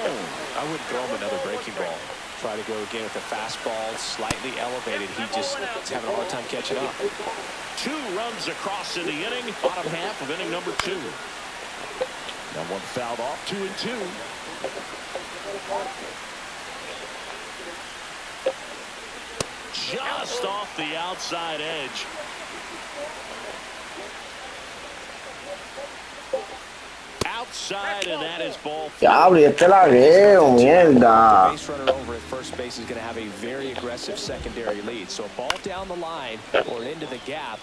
I wouldn't throw him another breaking ball. Try to go again with the fastball slightly elevated. He just is having a hard time catching up. 2 runs across in the inning, bottom half of inning number 2. Now one fouled off, 2-2. Just off the outside edge. Outside, and that is ball 4. Diablo, y este lagueo, mierda. Base runner over at first base is going to have a very aggressive secondary lead. So a ball down the line or into the gap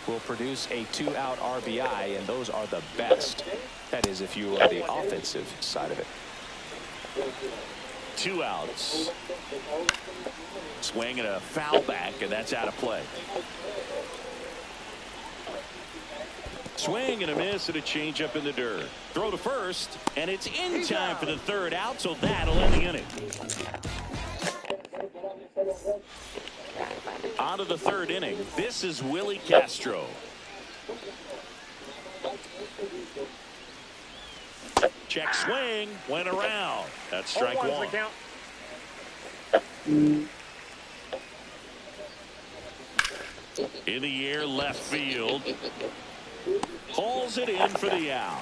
will produce a 2-out RBI, and those are the best. That is, if you are the offensive side of it. 2 outs. Swing and a foul back, and that's out of play. Swing and a miss and a changeup in the dirt. Throw to first, and it's in time for the 3rd out, so that'll end the inning. On to the 3rd inning. This is Willie Castro. Check swing, went around. That's strike one. In the air, left field. Hauls it in for the out.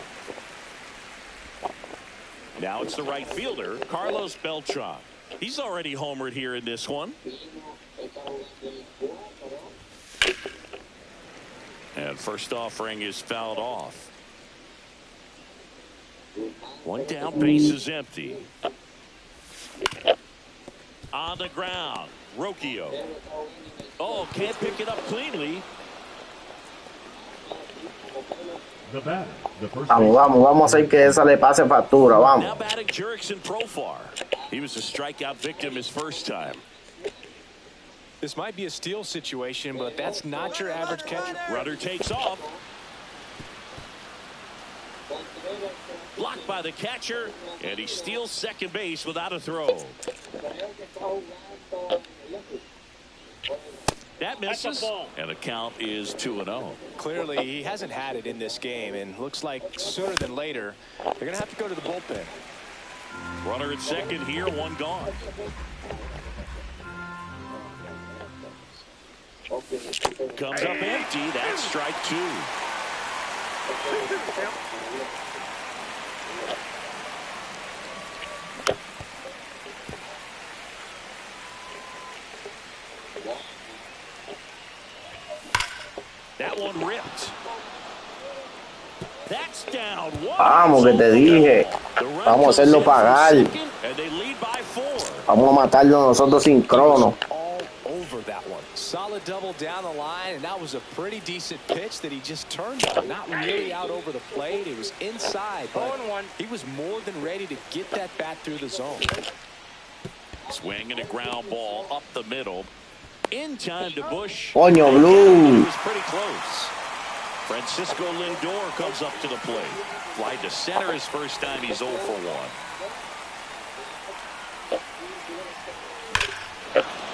Now it's the right fielder, Carlos Beltran. He's already homered here in this one. And first offering is fouled off. One down, base is empty. On the ground, Rocchio. Oh, can't pick it up cleanly. Vamos a hacer que esa le pase factura, vamos. Now batting Jurickson Profar. He was a strikeout victim his first time. This might be a steal situation, but that's not your average catcher. Runner takes off. Blocked by the catcher, and he steals second base without a throw. That misses, and the count is 2-0. Clearly, he hasn't had it in this game, and looks like sooner than later, they're going to have to go to the bullpen. Runner at second here, one gone. Comes up empty. That's strike two. That one ripped. That's down. Vamos, que te dije. Vamos a hacerlo pagar. Vamos a matarlo nosotros sin crono. All over that one. Solid double down the line, and that was a pretty decent pitch that he just turned on. Not really out over the plate. It was inside, but he was more than ready to get that bat through the zone. Swing and a ground ball up the middle. In time to Bush. Coño, Blue. It was pretty close. Francisco Lindor comes up to the plate. Fly to center his first time. He's 0 for 1.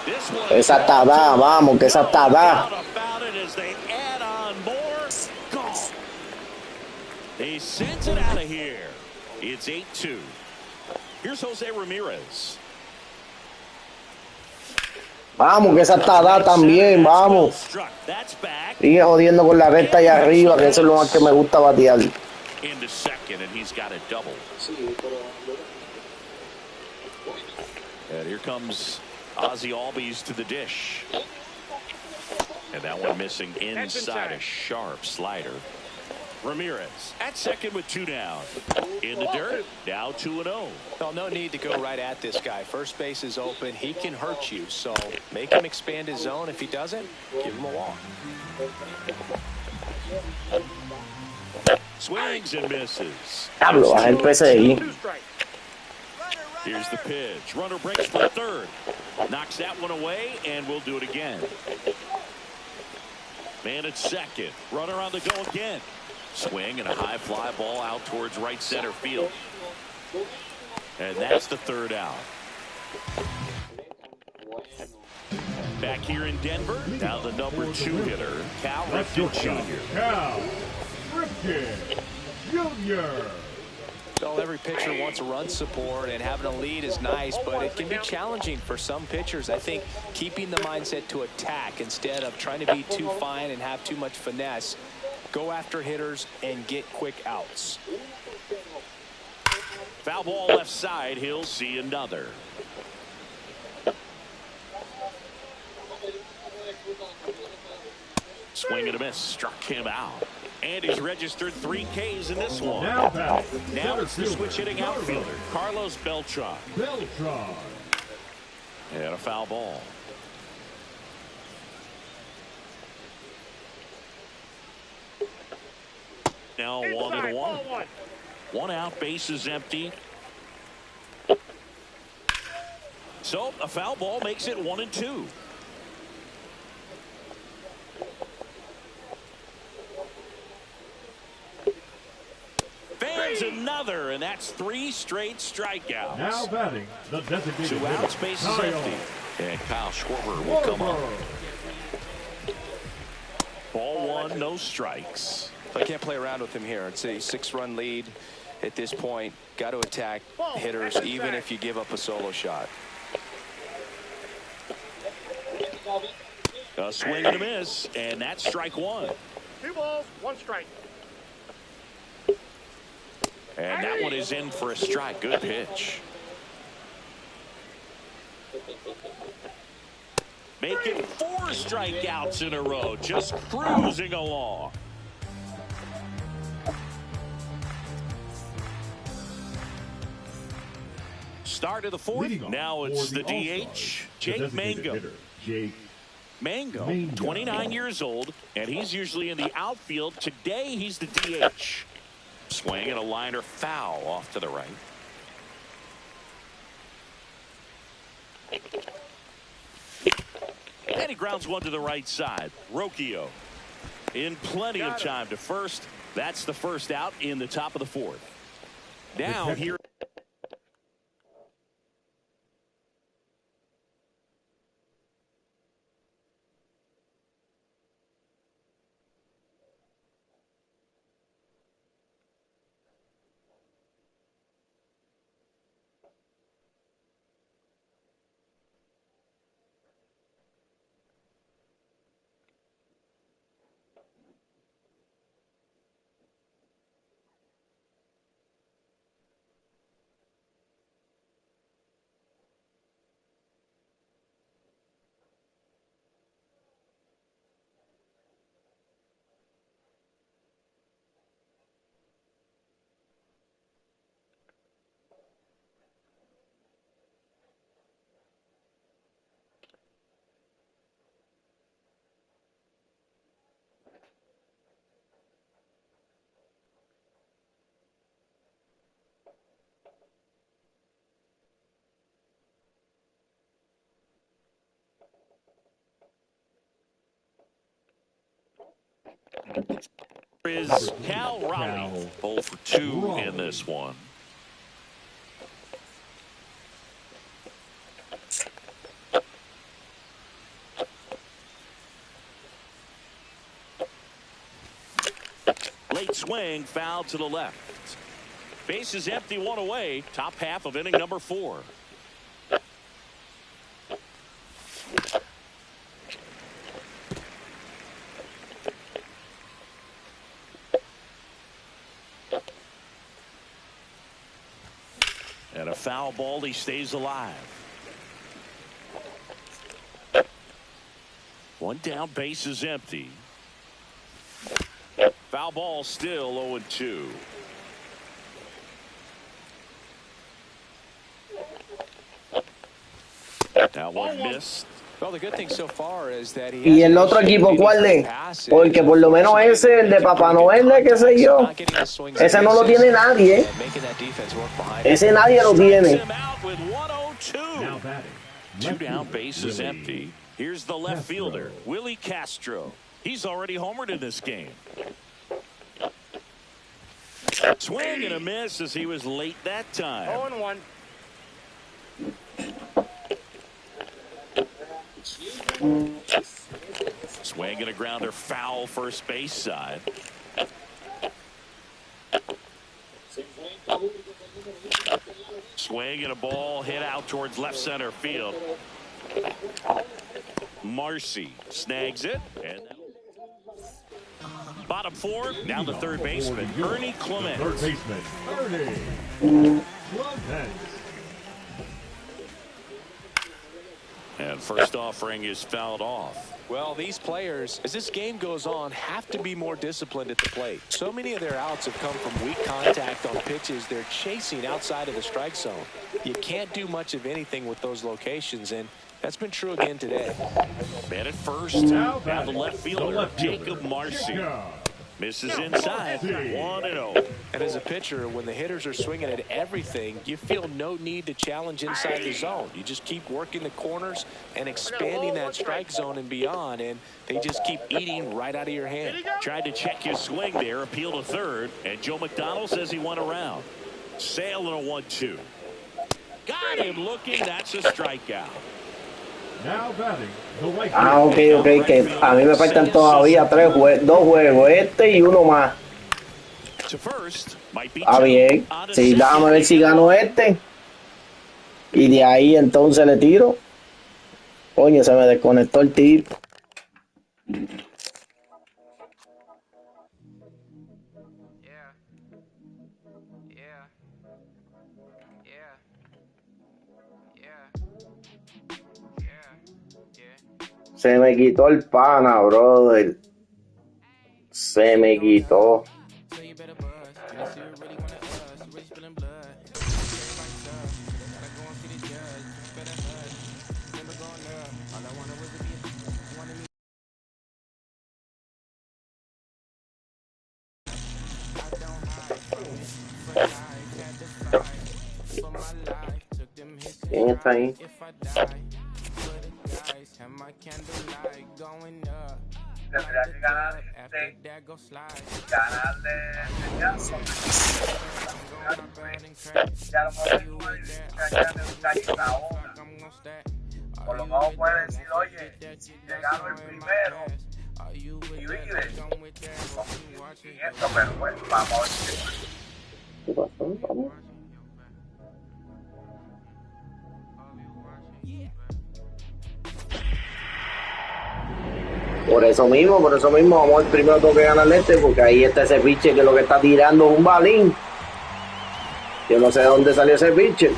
This one. Esa está da, vamos, que esa está da. About it as they add on more. Gone. He sends it out of here. It's 8-2. Here's Jose Ramirez. Vamos, que esa está da también, vamos. Sigue jodiendo con la recta allá arriba, que eso es lo más que me gusta batear. Into second, and he's got a double. And here comes Ozzie Albies to the dish. And that one missing inside a sharp slider. Ramirez at second with 2 down. In the dirt, now 2-0. Well, no need to go right at this guy. First base is open. He can hurt you, so make him expand his zone. If he doesn't, give him a walk. Swings and misses. Diablo, baja el PSI. Here's the pitch. Runner breaks for third. Knocks that one away, and we'll do it again. Man at second. Runner on the go again. Swing and a high fly ball out towards right center field. And that's the third out. Back here in Denver, now the number 2 hitter, Cal Ripken Jr. Cal Ripken Jr. Well, every pitcher wants a run support, and having a lead is nice, but it can be challenging for some pitchers. I think keeping the mindset to attack instead of trying to be too fine and have too much finesse. Go after hitters and get quick outs. Foul ball left side. He'll see another. Swing and a miss. Struck him out. And he's registered 3 Ks in this one. Now it's the switch hitting outfielder, Carlos Beltran. And a foul ball. Now 1-1. 1 out, base is empty. So a foul ball makes it 1-2. Fans another, and that's 3 straight strikeouts. Now batting, the designated 2 outs, base is empty. And Kyle Schwarber will come up. Ball 1, no strikes. I can't play around with him here. It's a 6-run lead. at this point, got to attack hitters even if you give up a solo shot. A swing and a miss, and that's strike one. 2 balls, 1 strike. And that one is in for a strike. Good pitch. Making 4 strikeouts in a row, just cruising along. Start of the 4th. Now it's the DH, Jake Mangum. Mango, 29 years old, and he's usually in the outfield. Today, he's the DH. Swing and a liner foul off to the right. And he grounds one to the right side. Rocchio in plenty of time to first. That's the first out in the top of the 4th. Now here. Is Cal Raleigh 0 for 2 in this one. Late swing, foul to the left. Base is empty, 1 away. Top half of inning number 4. And a foul ball, he stays alive. 1 down, base is empty. Foul ball, still 0-2. That one missed. Well, the good thing so far is that he ¿Y el otro equipo cuál es? Porque por lo menos ese, el de Papá Noel, qué sé yo, ese no lo tiene nadie. Ese nadie lo tiene. 2 down, base is empty. Here's the left fielder, Willie Castro. He's already homered in this game. Swing and a miss as he was late that time. 0-1. Swing and a grounder, foul first base side. Swing and a ball hit out towards left center field. Marcy snags it. And bottom 4, down to third baseman, Ernie Clement. Third baseman, Ernie Clement. And first offering is fouled off. Well, these players, as this game goes on, have to be more disciplined at the plate. So many of their outs have come from weak contact on pitches they're chasing outside of the strike zone. You can't do much of anything with those locations, and that's been true again today. Man at first. Now the left fielder, Jacob Marcy. Misses inside, 1-0. And as a pitcher, when the hitters are swinging at everything, you feel no need to challenge inside the zone. You just keep working the corners and expanding that strike zone and beyond, and they just keep eating right out of your hand. Tried to check his swing there, appeal to third, and Joe McDonald says he went around. Sale and a 1-2. Got him looking, that's a strikeout. Ah, ok, que a mí me faltan todavía 2 juegos, este y uno más. Ah, bien. Sí, déjame ver si gano este. Y de ahí entonces le tiro. Coño, se me desconectó el tiro. Se me quitó el pana, brother. Se me quitó. ¿Quién está ahí? Tendría que ganarle ya lo mejor ahora. Por lo menos puede decir, oye, si llegaron el primero y vive con 500, pero bueno, vamos a ver ¿Qué pasó? Vamos. Por eso mismo, vamos al primero tengo que ganarle este, porque ahí está ese pitcher que lo que está tirando es un balín. Yo no sé de dónde salió ese pitcher.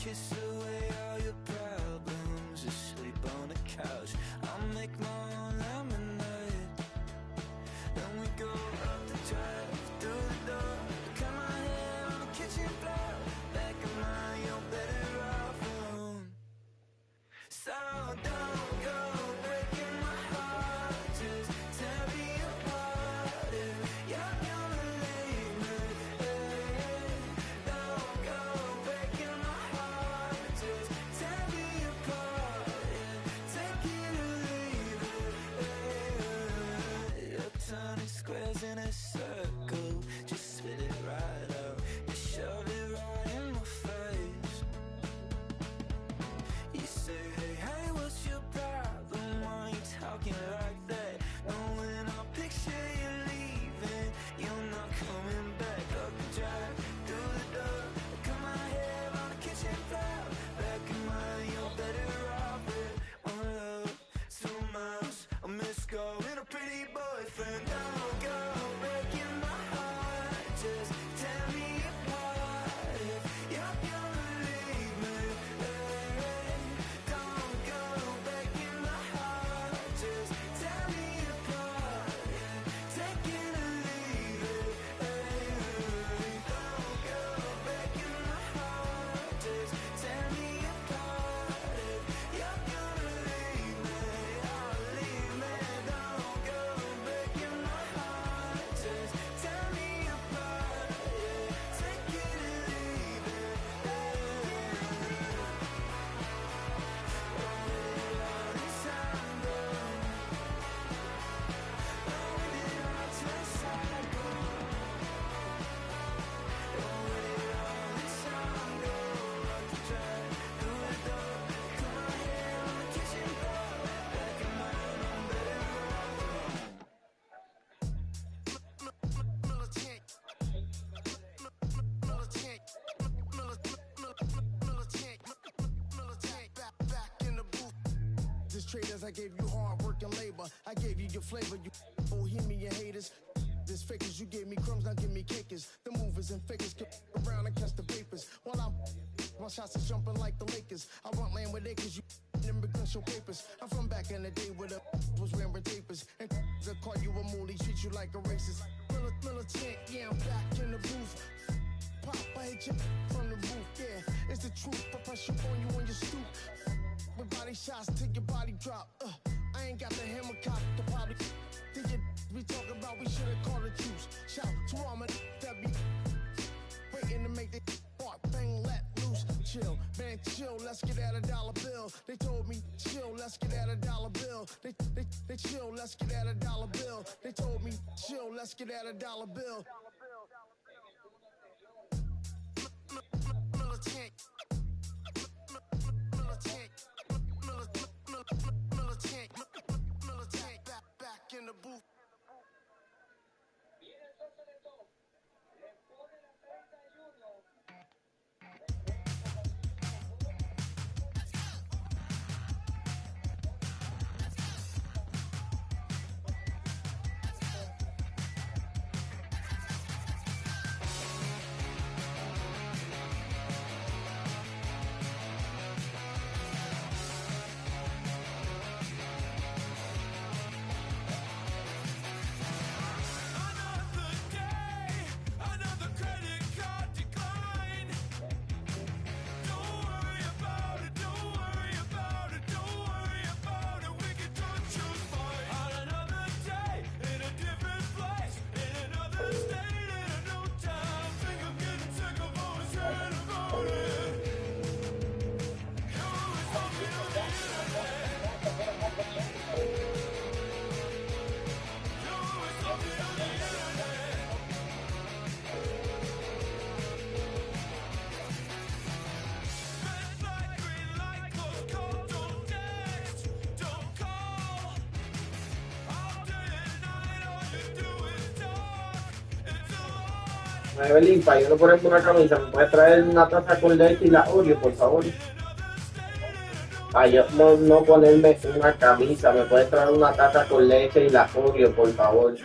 Kiss away all your problems, just sleep on the couch. I'll make my own lemonade. Then we go up the drive, through the door, cut my hair on the kitchen floor. Back of mine, you're better off alone. So don't go crazy. traders. I gave you hard work and labor. I gave you your flavor, you bohemian haters. This fakers, you gave me crumbs, now give me cakers. The movers and fakers get around and catch the papers. While my shots is jumping like the Lakers. I want land with acres, you immigrant show papers. I'm from back in the day where the was wearing tapers. And they'll call you a moolie, treat you like a racist. Militant, yeah, I'm back in the booth. Pop, I hit you from the roof, yeah. It's the truth, I press you on you on your stoop. With body shots till your body drop. I ain't got the hammer cock, the body. Think you we talk about, we should've called the truce. Shout to all my that be waiting to make the part bang let loose. Chill, man, chill, let's get at $1 bill. They told me, chill, let's get at $1 bill. They chill, let's get at $1 bill. They told me, chill, let's get at $1 bill. Militant, back in the booth. Evelyn, para yo no ponerme una camisa, ¿me puedes traer una taza con leche y la Oreo, por favor? Para yo no ponerme una camisa, ¿me puedes traer una taza con leche y la Oreo, por favor?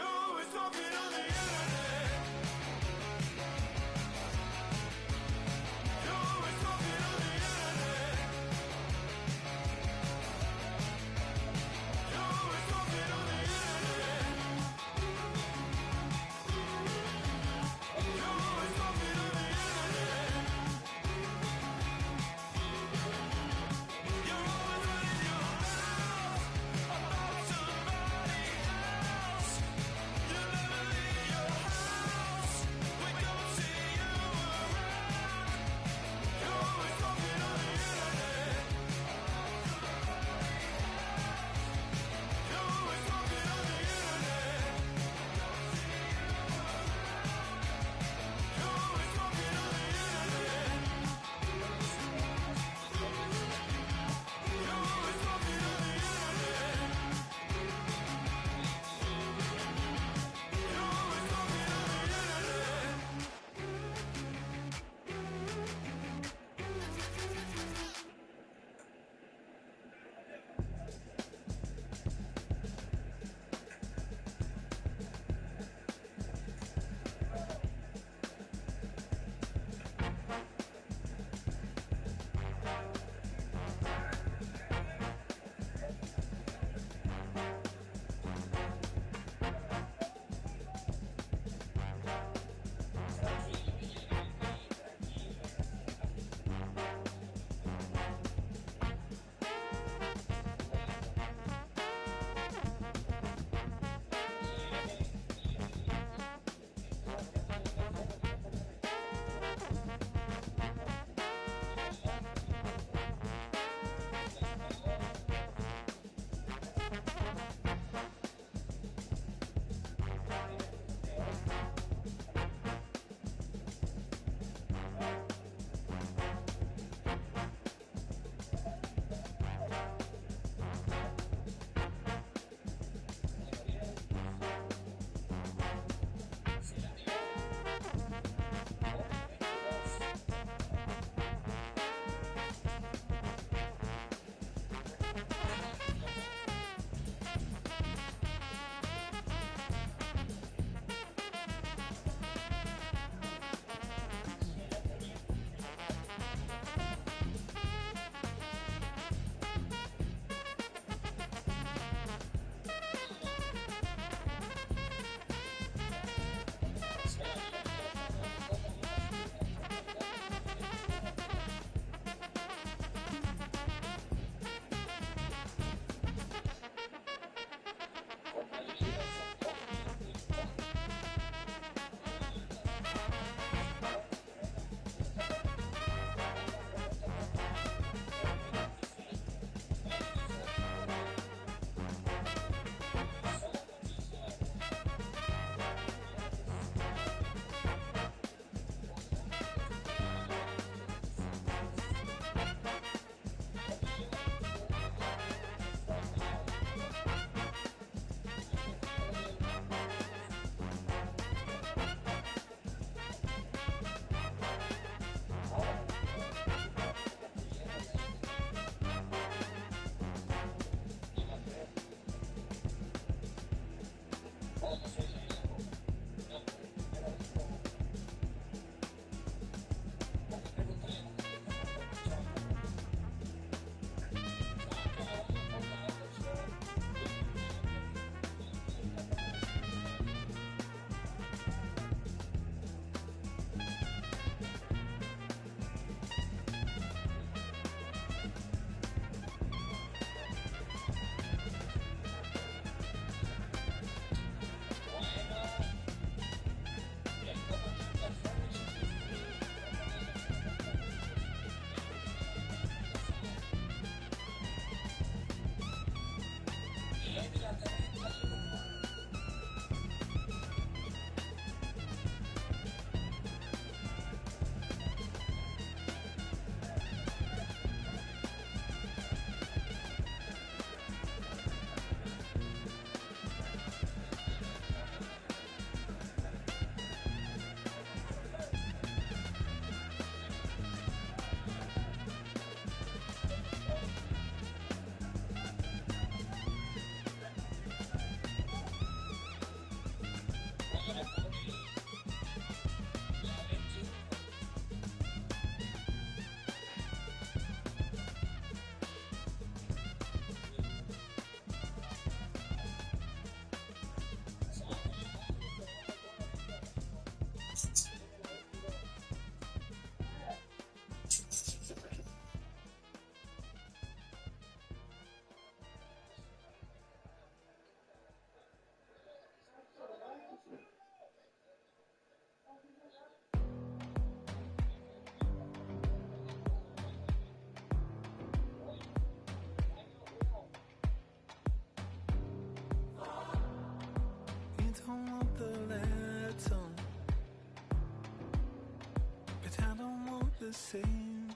the same.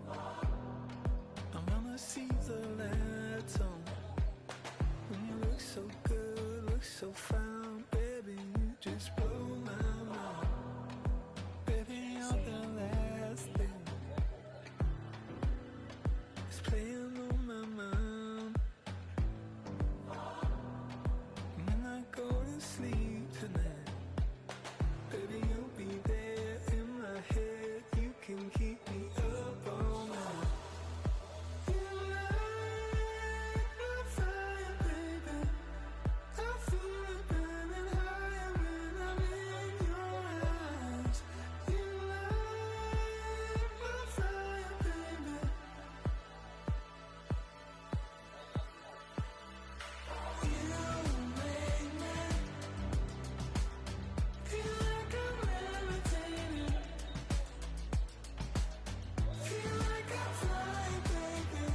I wanna see the lights on. When you look so good, look so fine, baby, you just blow my mind. Baby, you're the last thing that's playing on my mind. When I go to sleep tonight, baby, you'll be there in my head. You can keep me up all night. You light my fire, baby. I feel it burning higher when I'm in your eyes. You light my fire, baby. You make me feel like I'm levitating. Feel like I'm flying, baby.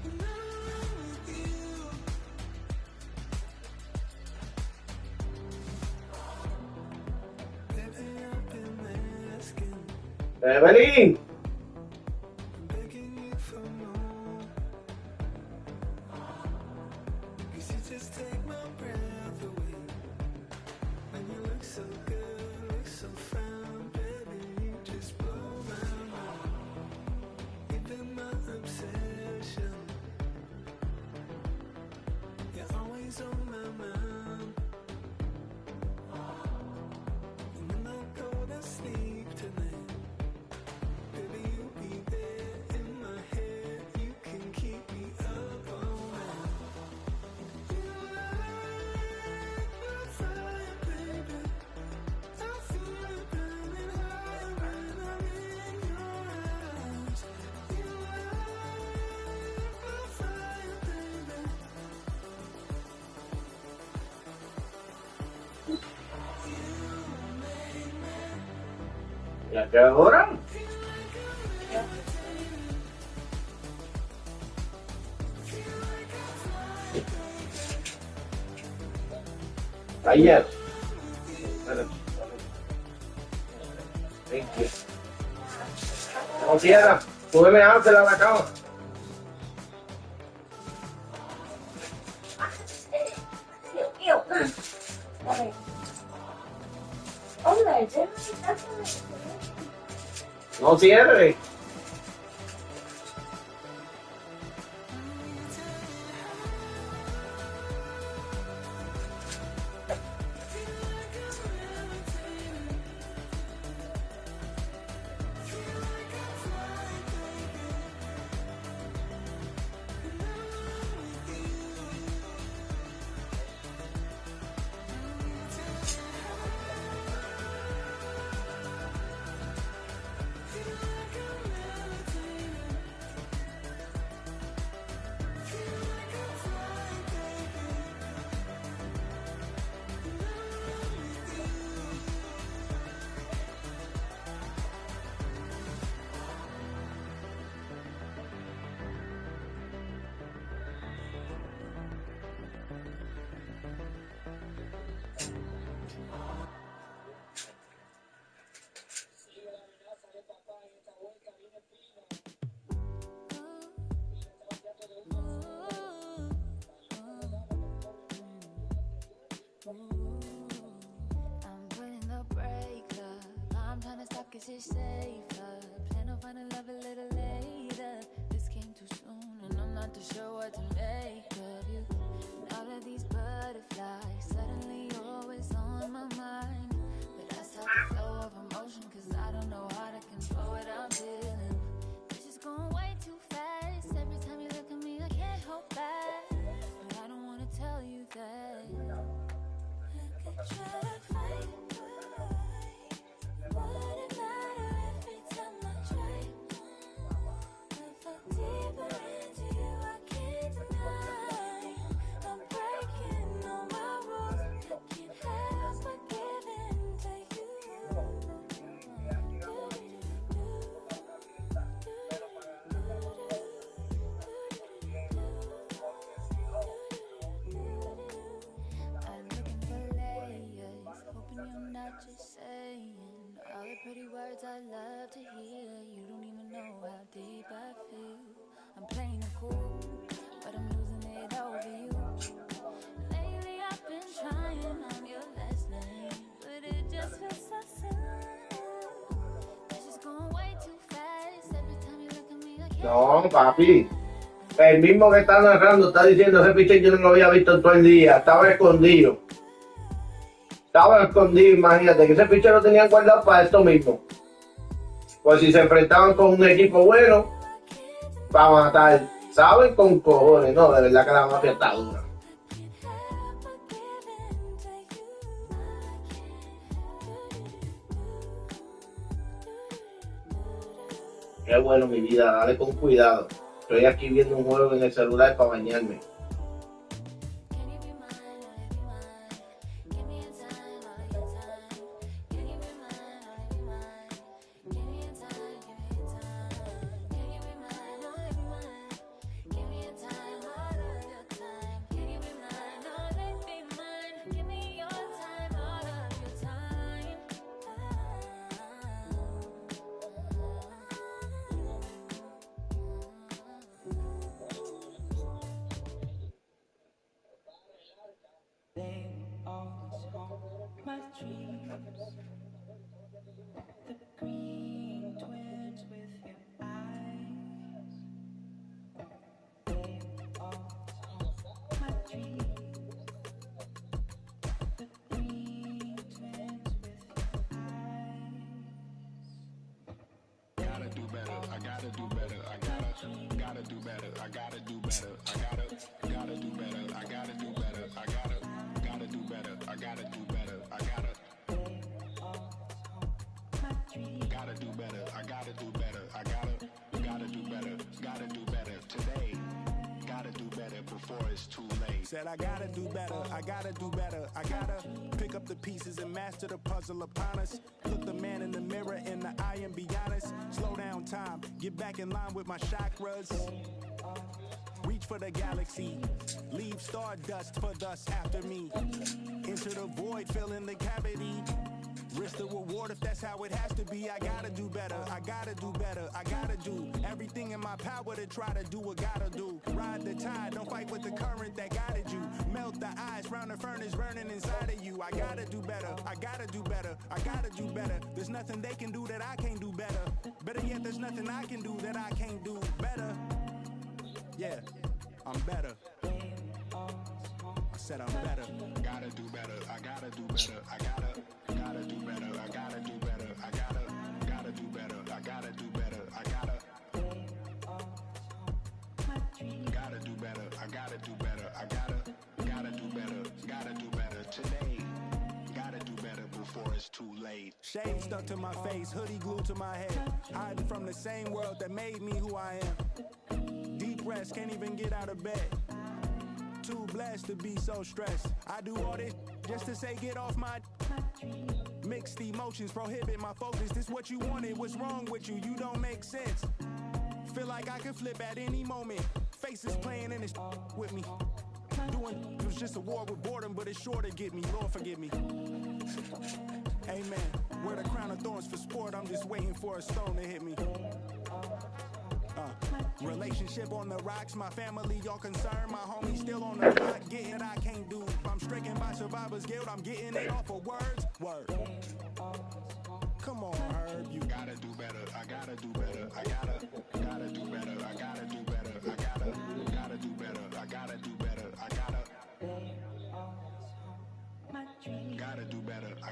When I'm with you. Baby, I've been asking, Evelyn, begging you for more. 'Cause you just take my breath away. When you look so good, look so fine, baby, you just blow my mind. You've been my obsession. You're always on my mind. And when I go to sleep tonight, baby, you'll be there in my head. You can keep me up all night. You light my fire, baby. I feel it burning higher when I'm in your eyes. You light my fire, baby. ¿ya qué hora? Ayer. No cierra, tú me haces la cama. No cierre. I'm putting the brake up. I'm trying to stop, get shit safer. Plan on finding love a little later. This came too soon, and I'm not too sure what to make of you. And all of these butterflies, suddenly you're always on my mind. But I stop the flow of emotion, 'cause I don't know how to control what I'm feeling. This is going way too fast. Every time you look at me, I can't hold back. But I don't wanna tell you that. I could try to fight away. Wouldn't matter every time I try. I fall deeper into you, I can't deny. I'm breaking all my rules. I can't help but give in to you. pretty words I love to hear. You don't even know how deep I feel. I'm playing it cool, but I'm losing it over you. Lately I've been trying on your last name, but it just feels so soon. It's just going way too fast. Every time you look at me, I can't. No, papi. El mismo que está narrando está diciendo ese pichón yo no lo había visto en todo el día. Estaba escondido. Estaba escondido, imagínate, que ese pichón lo tenían guardado para esto mismo. Pues si se enfrentaban con un equipo bueno, para matar. ¿Saben? Con cojones, no, de verdad que la mafia está dura. Qué bueno, mi vida, dale con cuidado. Estoy aquí viendo un juego en el celular para bañarme. My dreams, the green twins with your eyes, they all haunt my dreams, the green twins with your eyes. Gotta do better, I gotta do better, I gotta do better, I gotta do better, I gotta do better, I gotta do better, I gotta do better, I gotta do better, I gotta do better, I gotta do better, I gotta do better today. Gotta do better before it's too late. Said I gotta do better, I gotta do better, I gotta pick up the pieces and master the puzzle upon us. Look the man in the mirror in the eye and be honest. Slow down time, get back in line with my chakras. Reach for the galaxy, leave stardust for dust after me. Into the void, fill in the cavity. Risk the reward if that's how it has to be. I gotta do better, I gotta do better, I gotta do everything in my power to try to do what gotta do. Ride the tide, don't fight with the current that guided you. Melt the ice round the furnace burning inside of you. I gotta do better, I gotta do better, I gotta do better. There's nothing they can do that I can't do better. Better yet, there's nothing I can do that I can't do better. Yeah, I'm better. I said I'm better. Gotta do better, I gotta do better, I gotta do better, I gotta do better, I gotta do better, I gotta do better, I gotta do better, I gotta do better, I gotta do better today. Gotta do better before it's too late. Shade stuck to my face, hoodie glued to my head, hiding from the same world that made me who I am. Deep rest, can't even get out of bed. Too blessed to be so stressed. I do all this just to say get off my. Mixed emotions prohibit my focus. This what you wanted, what's wrong with you? You don't make sense. Feel like I can flip at any moment. Faces playing in this with me. Doing it was just a war with boredom, but it's sure to get me. Lord forgive me. Amen. Wear the crown of thorns for sport. I'm just waiting for a stone to hit me. Relationship on the rocks, my family all concerned, my homies still on the block, getting it I can't do. I'm stricken by survivor's guilt, I'm getting it off of words. Word. Come on, Herb, you gotta do better, I gotta do better, I gotta do better, I gotta do better, I gotta do better, I gotta do better, I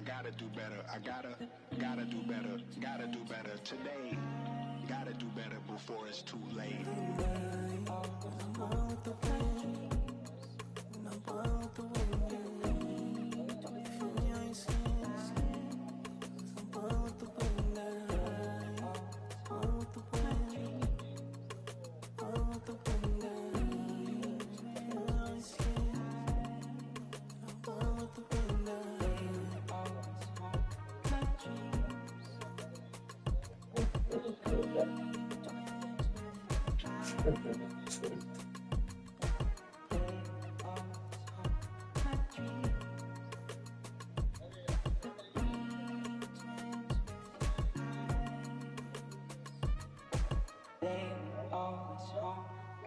gotta do better, I gotta do better, I gotta do better today. Gotta do better before it's too late.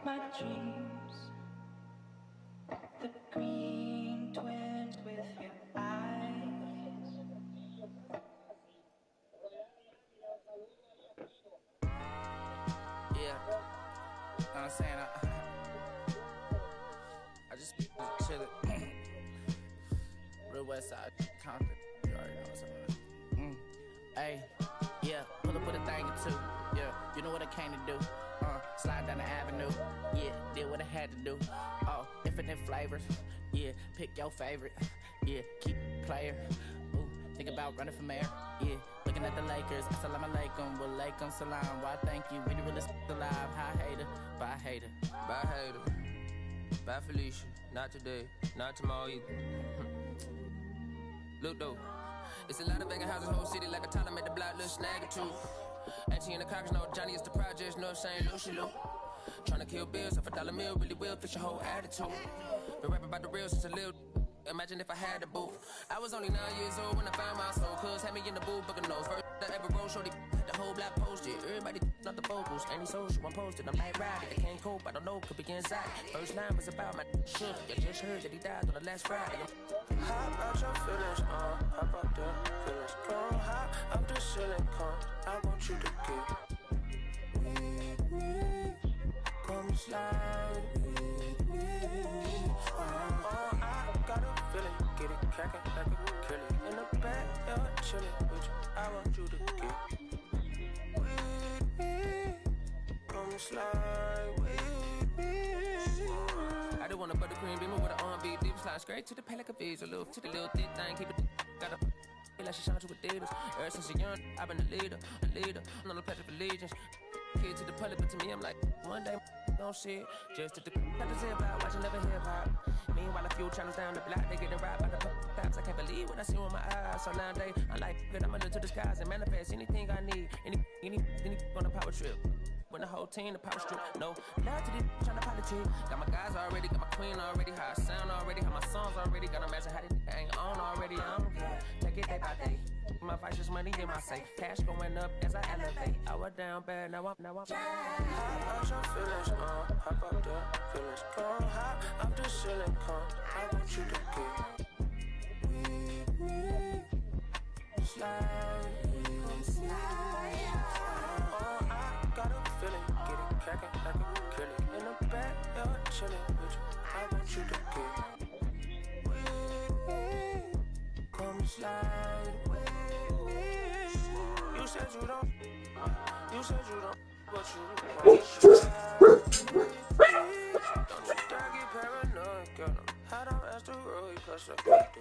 my dreams. The green twins with your eyes. Yeah, you know what I'm saying? I just chillin'. Real West Side, Compton. You already know what's up. Hey, yeah, pull up with a thing or two. Yeah, you know what I came to do. Slide down the avenue. Yeah, did what I had to do. Oh, infinite flavors. Yeah, pick your favorite. Yeah, keep player. Ooh, think about running for mayor. Yeah, looking at the Lakers. Assalamu alaikum, wa alaikum salam. Why thank you, we the realest alive. Hi hater, bye hater. Bye hater, bye Felicia. Not today, not tomorrow either. Look though, it's a lot of vacant houses, whole city like a toddler made the block, little snag or two. Auntie in the cockers, no Johnny is the projects, no St. Lucia. Tryna kill bills off $1 meal, really will fix your whole attitude. Been rapping about the real since a little. Imagine if I had a booth. I was only 9 years old when I found my soul. Cuz had me in the booth, booking nose. First I ever wrote, shorty, the whole block posted. Everybody not the vocals, any social, I'm posted. I'm like riding, I can't cope, I don't know, could be inside. First line was about my shook. I just heard that he died on the last Friday. How about your feelings, how about the feelings? Come high, I'm just chilling, come. I want you to get with me. Come slide with me. I got a feeling, get it crackin' like a kill it. In the back, yeah, chillin' with you. I want you to get with me. Come slide with me. I do want a buttercream beamer with an R&B deep slide straight to the palate of visa, little to the little thick thing, keep it got a feel like she shines with Adidas. Ever since a young, I've been a leader. I'm on the pledge of allegiance. Kid to the public, but to me, I'm like, one day, don't see it. Just to the cut the zip out, watching never hip hop. Meanwhile, a few channels down the block, they getting robbed by the cops. I can't believe what I see with my eyes. So nowadays, I'm like, good, I'ma look to the skies and manifest anything I need. Any on a power trip. When the whole team, the power strip. No, love to this trying to politic. Got my guys already, got my queen already. How I sound already, how my songs already. Gotta imagine how they hang on already. I don't care. Take it day by day. My vice is money in my safe. Cash going up as I elevate. I was down bad, now I'm. How about your feelings, how about the feelings? Come high, I'm just chilling, come. I want you to get with me. Slide with me. I got a feeling, get it crackin' like a kill it. In the back, yeah, chillin' with you. I want you to get with me. Come slide with me. You said you don't, but you want to slide with me. Don't you dare get paranoid, girl. I don't ask the road, cause I got to.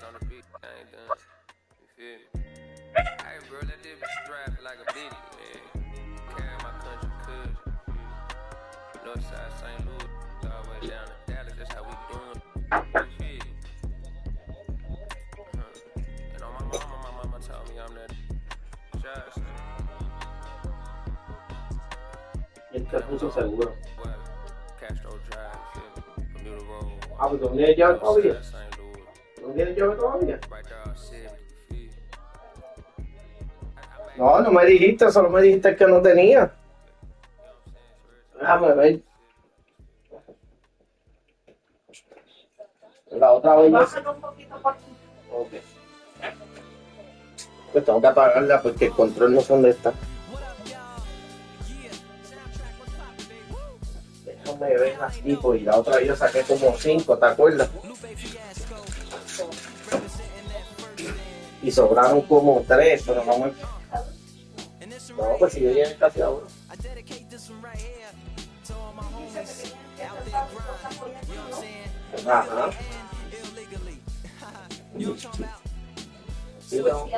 On the beat, I ain't done. You feel me? Hey, bro, let this drive like a bitch, man. Carry my country, cuz. Northside St. Louis, all the way down to Dallas, that's how we doing. You feel me? And on my mama told me I'm that shot. Este puso seguro. Castro Drive, you feel me? Bermuda Road. Ah, pues ¿dónde es ya todavía? Northside St. Louis. ¿No tienes llave todavía? Right there, I'll see it, you feel me? No, no me dijiste, solo me dijiste que no tenía. Déjame ver. La otra vez. Ok. Pues tengo que apagarla porque el control no sé dónde está. Déjame ver aquí, pues, y la otra vez yo saqué como 5, ¿te acuerdas? Y sobraron como 3, pero vamos a... No, pues si yo llegué casi ahora. Ajá. Sí, no.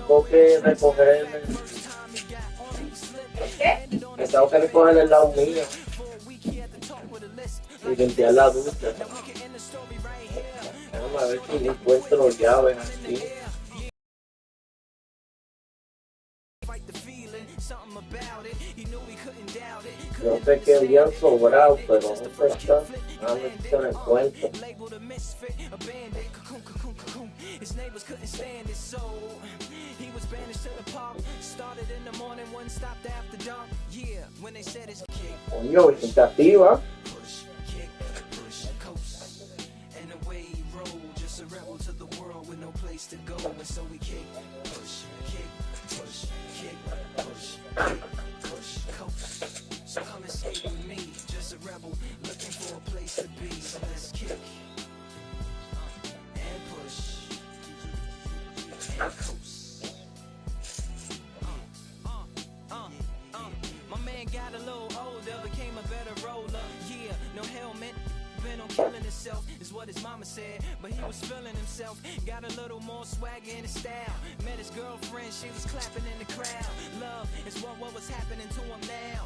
Tengo que recoger tengo que recoger el lado mío y limpiar la ducha. Vamos a ver si encuentro llaves aquí. Yo sé que habían sobrado, pero no sé está. A ver si se lo encuentro. His neighbors couldn't stand it, so he was banished to the park. Started in the morning, one stopped after dark. Yeah, when they said it's kick. Coño, Vicente activa. Push, kick, push, coast. And the way he rolled, just a rebel to the world with no place to go. And so we kick, push, kick, push, kick, push, kick, push, coast. So come and skate with me, just a rebel looking for a place to be. So let's kick and push. My man got a little older, became a better roller. Yeah, no helmet, been on killing himself, is what his mama said. But he was feeling himself, got a little more swagger in his style. Met his girlfriend, she was clapping in the crowd. Love is what was happening to him now.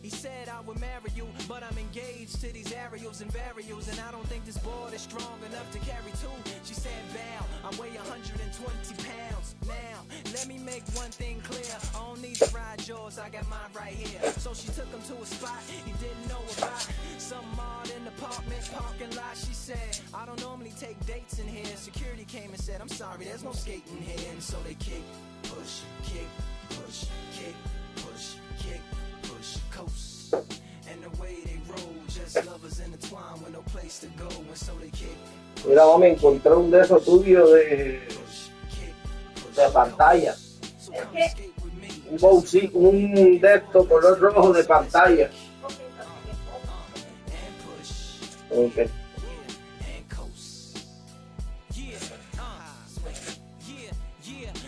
He said I would marry you, but I'm engaged to these aerials and varials, and I don't think this board is strong enough to carry two. She said, bow, I weigh 120 pounds. Now, let me make one thing clear, I don't need to ride yours, I got mine right here. So she took him to a spot he didn't know about, some odd in the apartment parking lot. She said, I don't normally take dates in here. Security came and said, I'm sorry, there's no skating here. And so they kick, push, kick, push, kick, push, kick, push, coast. And the way they roll, just lovers intertwined with no place to go. And so they kick. Mira, vamos a encontrar un de esos tuyos de pantalla. Un de estos color rojo de pantalla. Okay.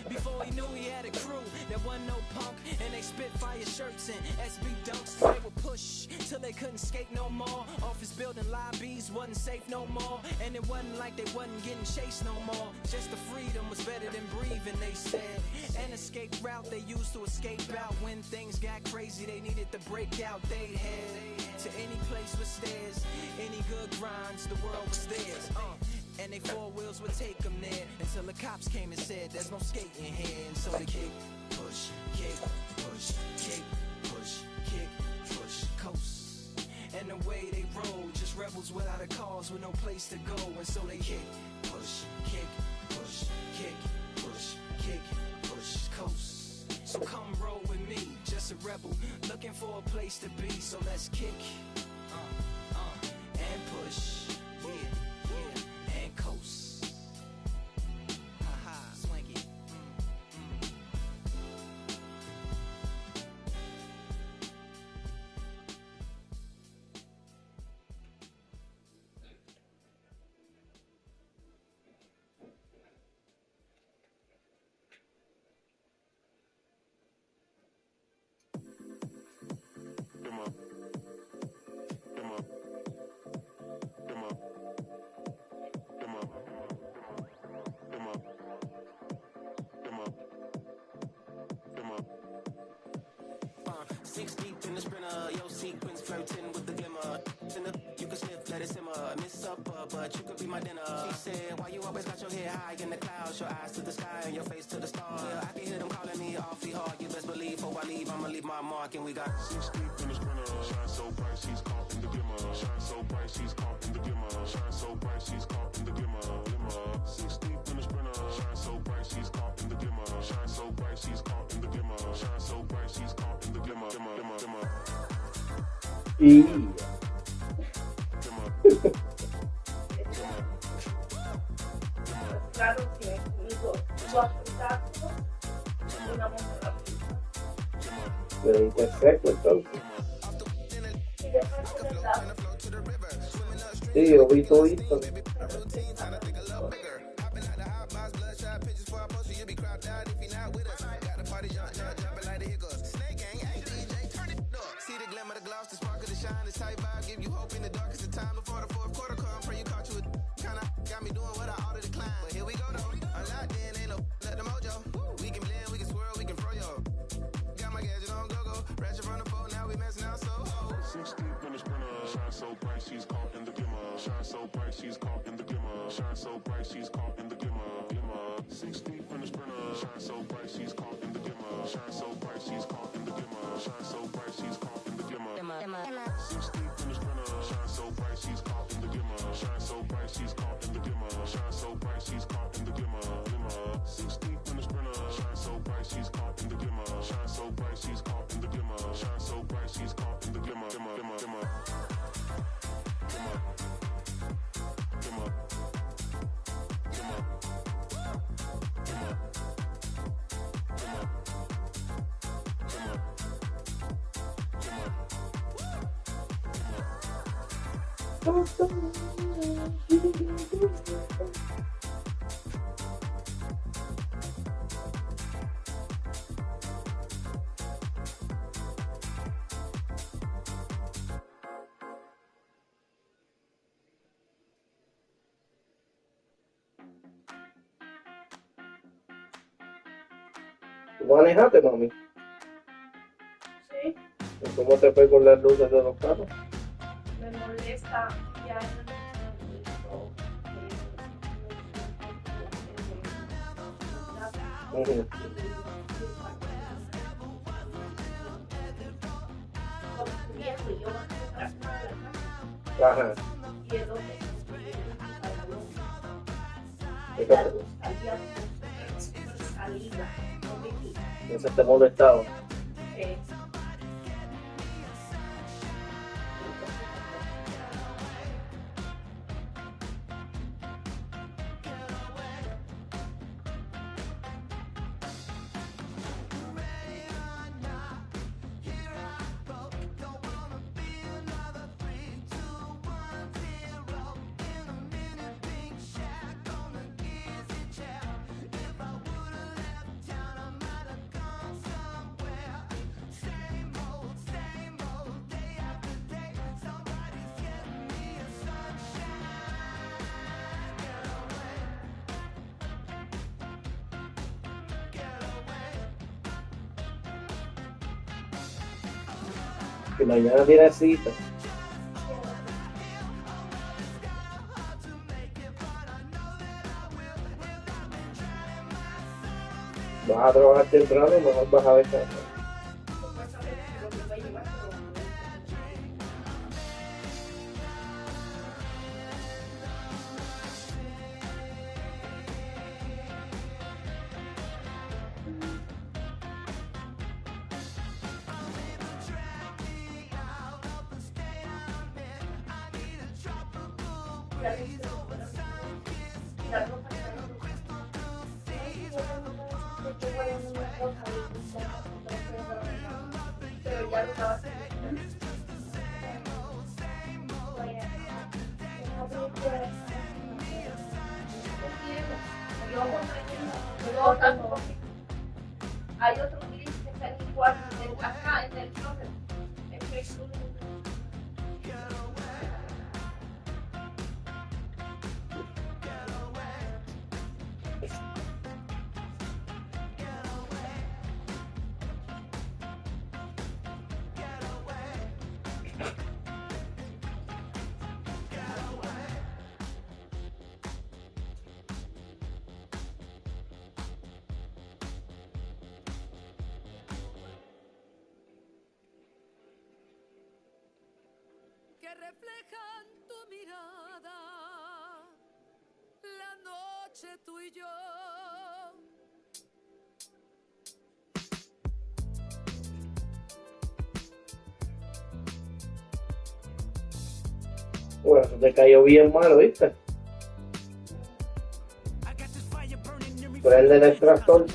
Before he knew he had a crew, there wasn't no punk, and they spit fire shirts and SB dunks. They would push till they couldn't skate no more. Office building lobbies wasn't safe no more, and it wasn't like they wasn't getting chased no more. Just the freedom was better than breathing, they said. An escape route they used to escape out when things got crazy. They needed to break out. They head to any place with stairs, any good grinds, the world was theirs. And they four wheels would take them there until the cops came and said there's no skating here. And so they kick, push, kick, push, kick, push, kick, push, coast. And the way they roll, just rebels without a cause with no place to go. And so they kick, push, kick, push, kick, push, kick, push, coast. So come roll with me, just a rebel looking for a place to be. So let's kick, and push. Six deep in the sprinter, yo sequence flirting with the glimmer. You can sniff, let it simmer. Miss supper, but you could be my dinner. She said, why you always got your head high in the clouds? Your eyes to the sky and your face to the stars. Yeah, I can hear them calling me awfully hard. You best believe before I leave, I'ma leave my mark. And we got 6 deep in the sprinter. Shine so bright, she's caught in the glimmer. Shine so bright, she's caught in the glimmer. Shine so bright, she's caught in the glimmer. 6 deep in the sprinter. Shine so bright, she's caught in the glimmer. Shine so bright, she's caught in the glimmer. Shine so bright, she's caught in the glimmer. Claro que digo, su aplicativo una moneda. Pero perfecto, entonces. Y después de la Sí, yo vi todo esto. She's caught in the glimmer. Shine so bright, she's caught in the glimmer. Shine so bright, she's caught in the glimmer. 6 deep in the sprinter. Shine so bright, she's caught in the glimmer. Shine so bright, she's caught in the glimmer. Shine so bright, she's caught in the glimmer. ¿Tú manejaste, mami? Sí. ¿Y cómo te fue con las luces de los carros? Me molesta ya en el Ujú. Ajá. y es donde salida, no me quita. Entonces te molestaba. Que mañana tiene cita. Vas a trabajar temprano, mejor vas a descansar. Pero ya lo estaba haciendo. Hay otro gris que está en el cuarto, acá en el closet, en Facebook. Que reflejan tu mirada, la noche tú y yo. Bueno, eso te cayó bien mal, ¿viste? Prende el extractor.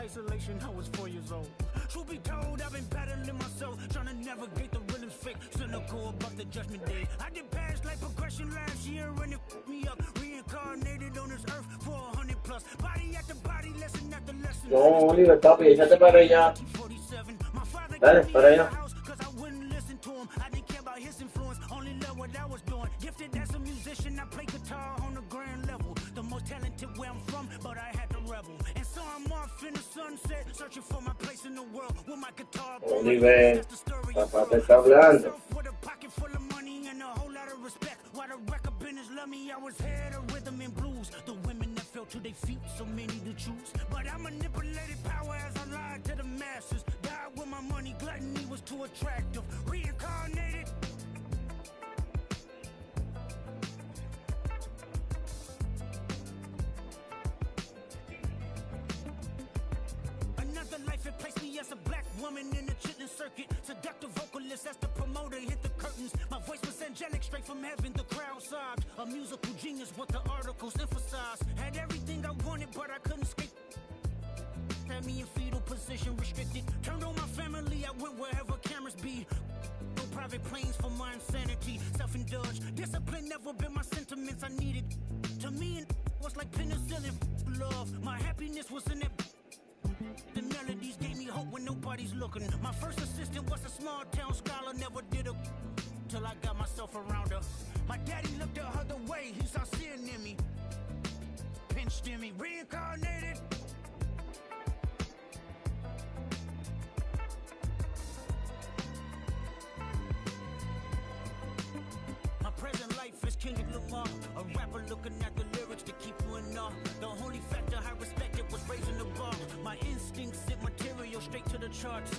Isolation, I was 4 years old. Truth be told, I've been battling myself, trying to navigate the rhythms fake, cynical about the judgment day. I did past life progression last year and it fucked me up. Reincarnated on this earth for 100 plus. Body after body, lesson after lesson. No, Oliver, papi, échate para allá. Dale, para allá. I didn't care about his influence, only love what I was doing. Gifted as a musician, I play guitar on the grand level. The most talented where I'm from, but I had to rebel. And so I'm off in the sunset, searching for my place in the world with my guitar. Oliver, papá te está hablando. With a pocket full of money and a whole lot of respect. While the record business love me, I was head of rhythm and blues. The women that fell to their feet, so many to choose. But I manipulated power as I lied to the masses. Died with my money, gluttony was too attractive. Reincarnated. Another life, it placed me as a black woman in the chitlin circuit. Seductive vocalist as the promoter hit the curtains. My voice was angelic, straight from heaven. The crowd sides. A musical genius, what the articles emphasize. Had everything I wanted, but I couldn't escape. Had me in fetal position, restricted. Turned on my family, I went wherever cameras be. No private planes for my insanity. Self-indulged, discipline never been my sentiments I needed. To me, it was like penicillin. Love, my happiness was in it. The melodies gave me hope when nobody's looking. My first assistant was a small town scholar, never did a till I got myself around her. My daddy looked the other way, he saw sin in me. Pinched in me, reincarnated. My present life is Kendrick Lamar, a rapper looking at the lyrics to keep you in awe. The only factor I respected was raising the bar. My instincts sent material straight to the charts.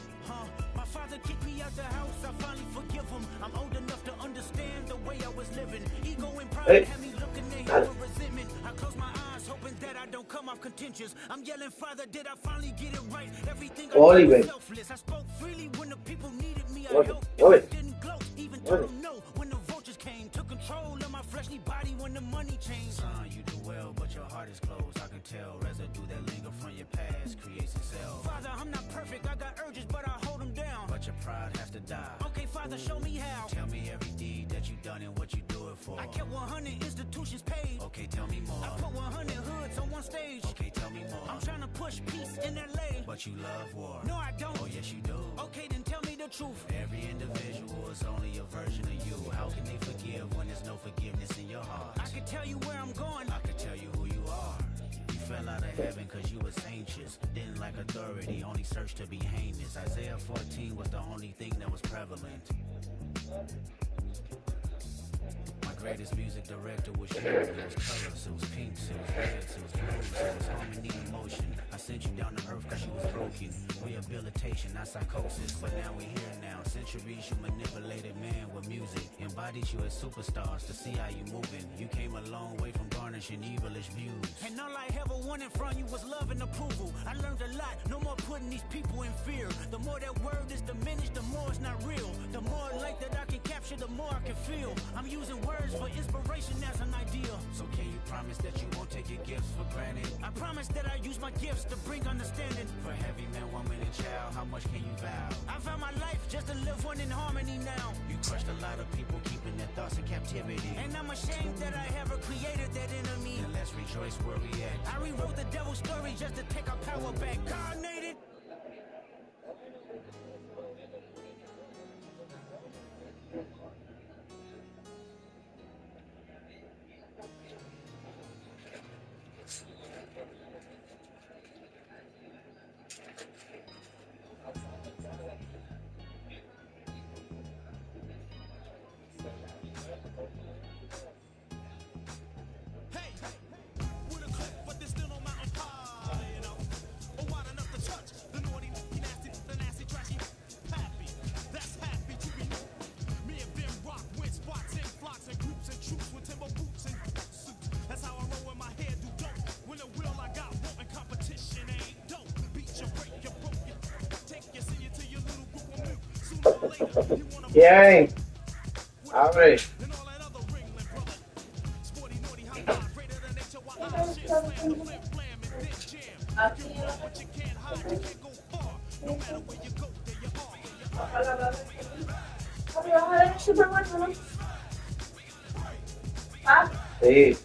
My father kicked me out the house, I finally forgive him. I'm old enough to understand the way I was living. Ego and pride had me looking at him with resentment. I close my eyes, hoping that I don't come off contentious. I'm yelling, Father, did I finally get it right? Everything I did was selfless. I spoke freely when the people needed me. I helped, didn't gloat, even told them no when the vultures came. Took control of my fleshly body when the money changed. Son, you do well, but your heart is closed. I can tell residue that linger from your past creates itself. Father, I'm not perfect, I got urges, but I hold them down. But your pride has to die. Okay, Father, show me how. Tell me every deed that you done and what you do it for. I kept 100 institutions paid. Okay, tell me more. I put 100 hoods on one stage. Okay, tell me more. I'm trying to push peace in LA. But you love war. No, I don't. Oh, yes, you do. Okay, then tell me the truth. Every individual is only a version of you. How can they forgive when there's no forgiveness in your heart? I can tell you where I'm going. I can tell you who you are. You fell out of heaven cause you was anxious. Didn't like authority, only searched to be heinous. Isaiah 14 was the only thing that was prevalent. My greatest music director was you. It was colors, it was pinks, it was reds, it was blues, it was harmony and emotion. I sent you down to earth cause you was broken. Rehabilitation, not psychosis, but now we here now. Centuries you manipulated man with music. Embodied you as superstars to see how you moving. You came a long way from garnishing evilish views. And all I ever wanted from you was love and approval. I learned a lot, no more putting these people in fear. The more that word is diminished, the more it's not real. The more light that I can capture, the more I can feel. I'm using words for inspiration as an ideal. So can you promise that you won't take your gifts for granted? I promise that I use my gifts to bring understanding. For heavy man, woman, and child, how much can you vow? I found my life just to live one in harmony now. You crushed a lot of people, keeping their thoughts in captivity. And I'm ashamed that I ever created that enemy. And let's rejoice where we at. I rewrote the devil's story just to take our power back. Carnated. Bien. Abre. Sí.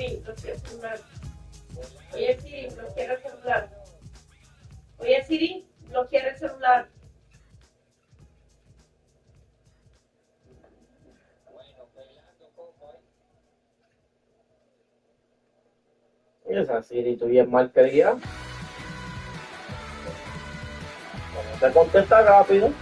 Siri, bloquea el celular. Oye, Siri, bloquea el celular. Oye, Siri, bloquear el celular. Y esa Siri, tú bien mal criada. No te contesta rápido.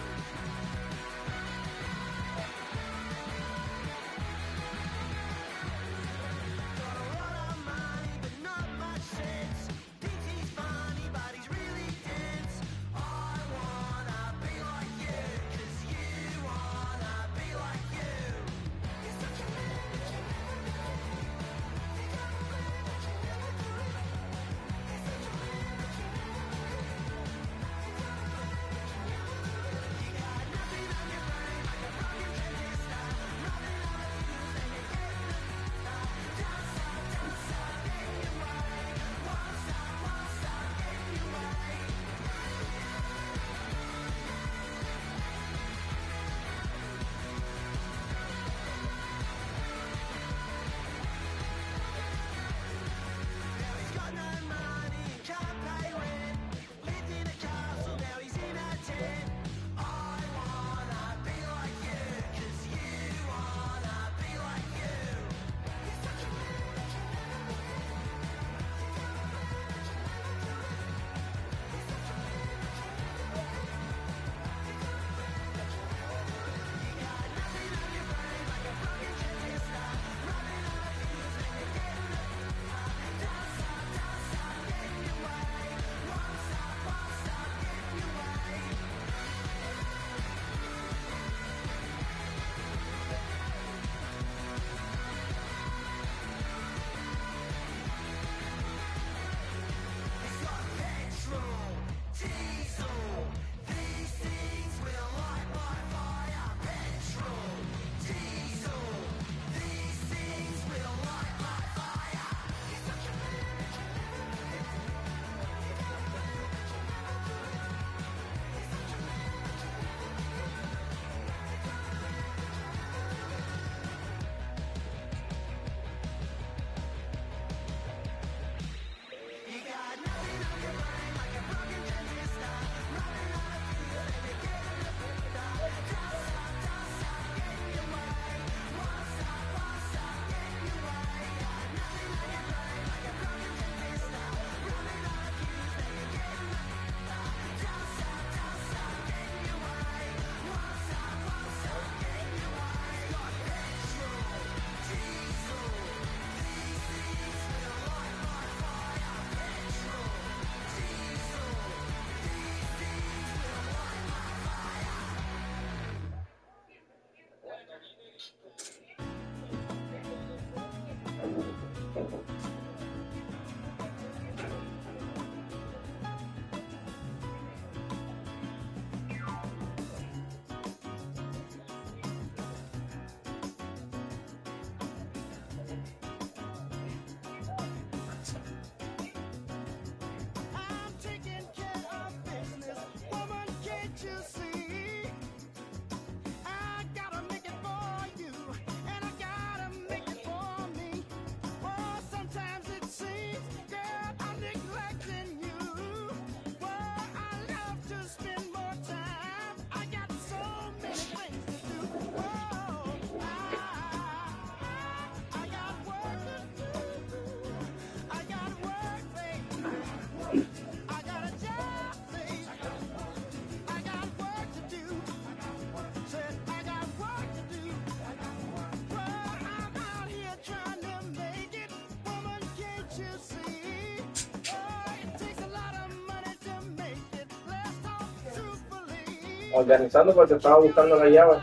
Organizando porque estaba buscando la llave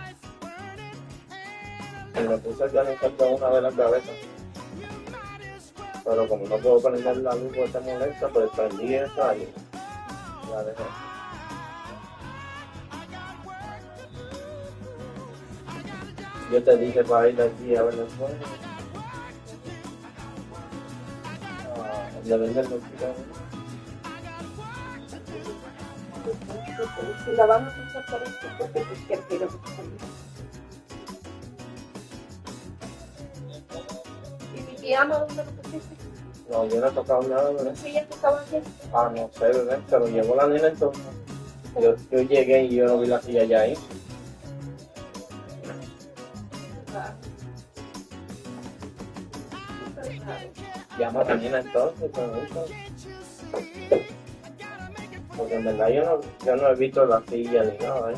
y me puse a organizar con una de las cabezas, pero como no puedo prender la luz porque se molesta, pues prendí esa y la dejé. Yo te dije para ir de aquí a ver el fuego, de vender los cigarros. Y la vamos a usar por esto porque es que quiero que salga. Y mi ¿Y ama dónde lo pusiste? No, yo no he tocado nada, bebé. ¿Sí ya tú estabas aquí? Ah, no sé, bebé, se lo llevó la nena entonces. Yo llegué y yo no vi la silla ya ahí. Llama a la nena entonces, con eso. Porque en verdad yo no he visto la silla ni nada, ¿eh?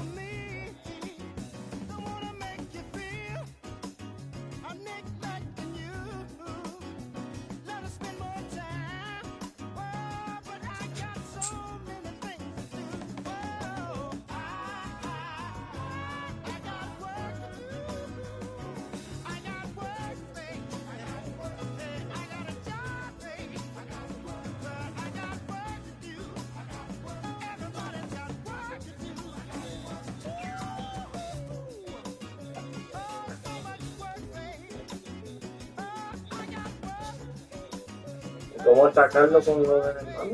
¿Cómo está Carlos con lo del hermano?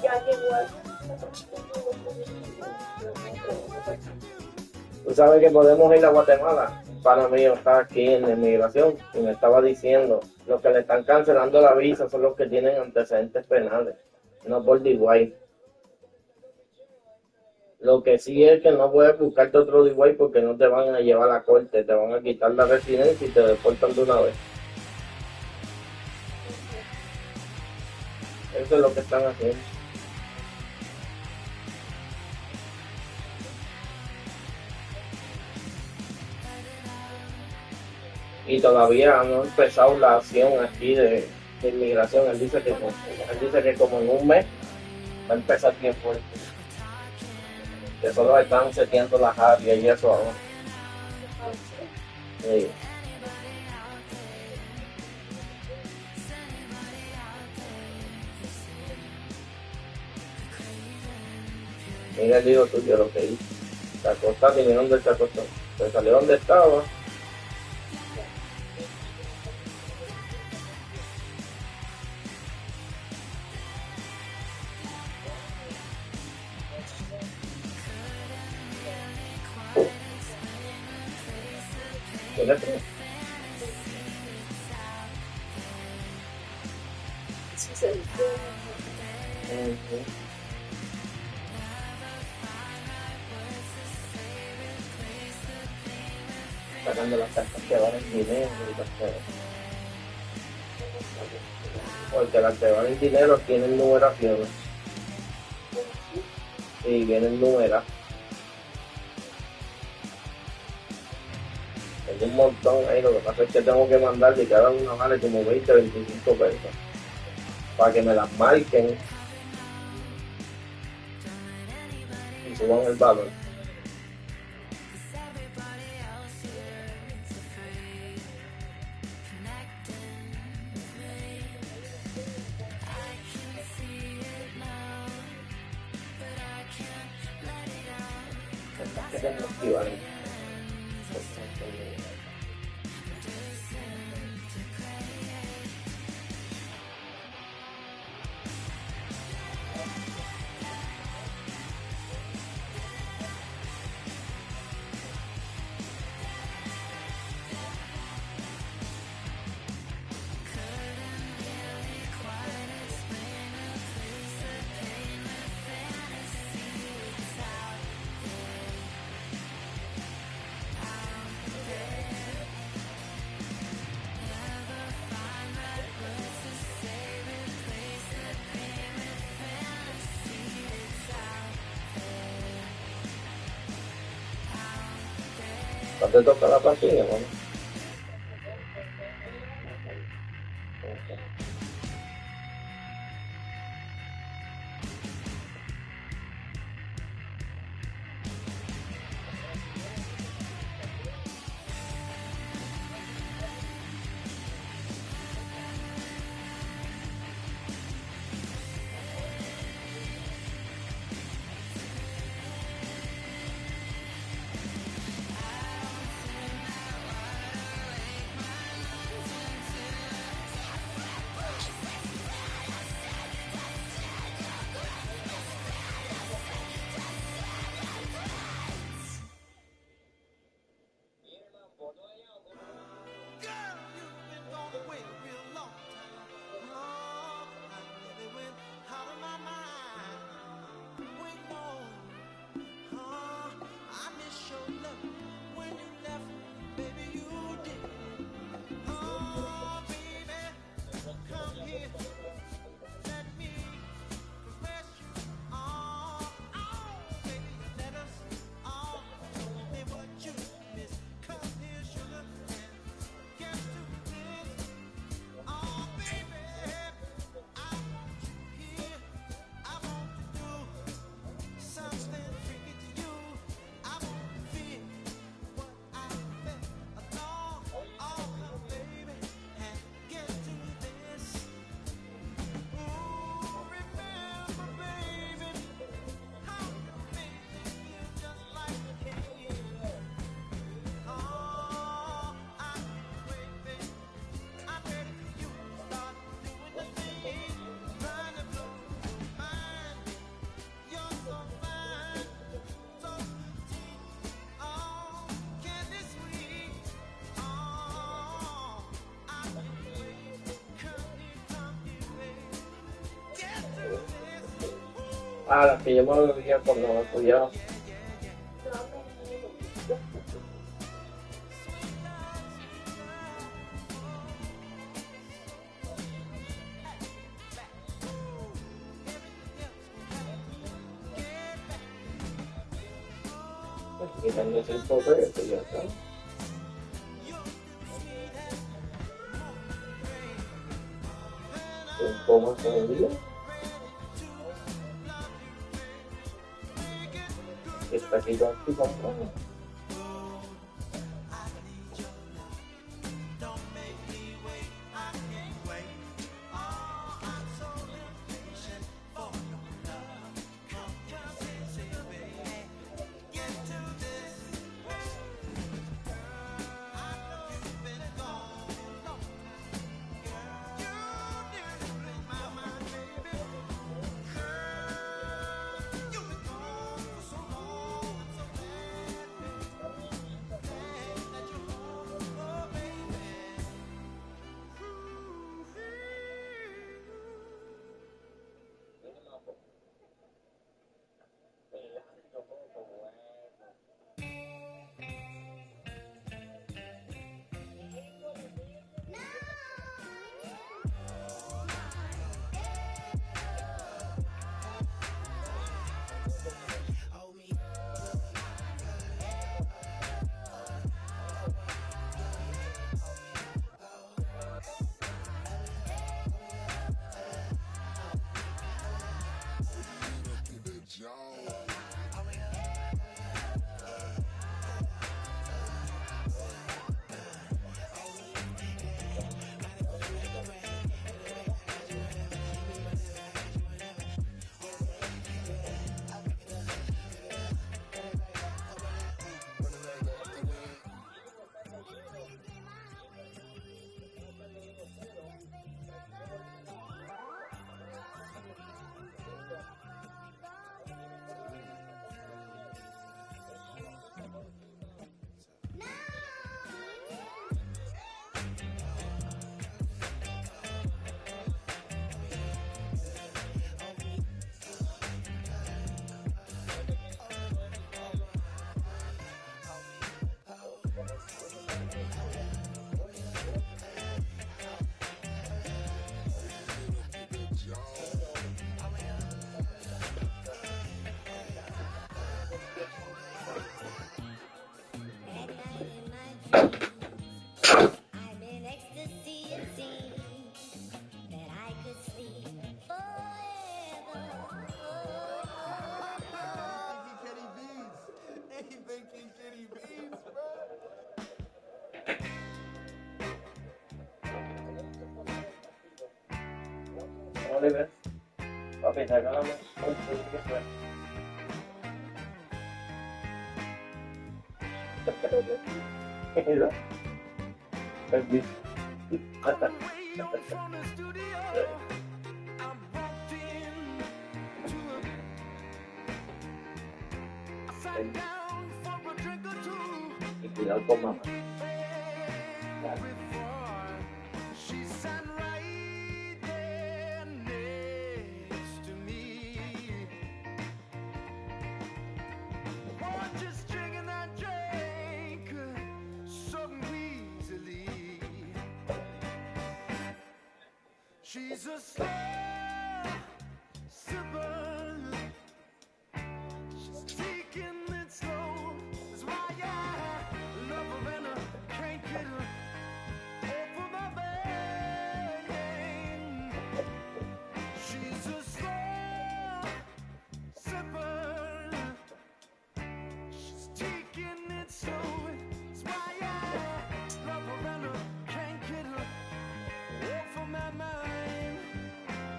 Ya llegó al... Tú sabes que podemos ir a Guatemala. Un pana mío está aquí en la inmigración y me estaba diciendo, los que le están cancelando la visa son los que tienen antecedentes penales, no por DUI. Lo que sí es que no puedes buscarte otro DUI porque no te van a llevar a la corte, te van a quitar la residencia y te deportan de una vez. Eso es lo que están haciendo. Y todavía no ha empezado la acción aquí de inmigración. Él dice que como en un mes va a empezar bien fuerte. Que solo están seteando las áreas y eso ahora. Sí. Mira el lío tuyo lo que hizo. Se acostó, vinieron del acostó. Se salió donde estaba. ¿Qué le crees? Sí, se dice. Sacando las cartas que valen dinero y las que... Porque las que valen dinero tienen numeraciones. Y vienen numeradas. Tengo un montón ahí, lo que pasa es que tengo que mandarle cada una vale como 20, 25 pesos. Para que me las marquen y suban el valor. Que tengo aquí, ¿vale? ¿Cuándo te toca la pastilla, mamá? Ah, las que yo me bebía cuando estudiaba. Quitándose el pobre, eso ya está. ¿Cómo se vendía? Está aquí comprando. Oliver, papi, te acabamos que fue. Mira, permiso. Y cuidado con mamá. She's a slave.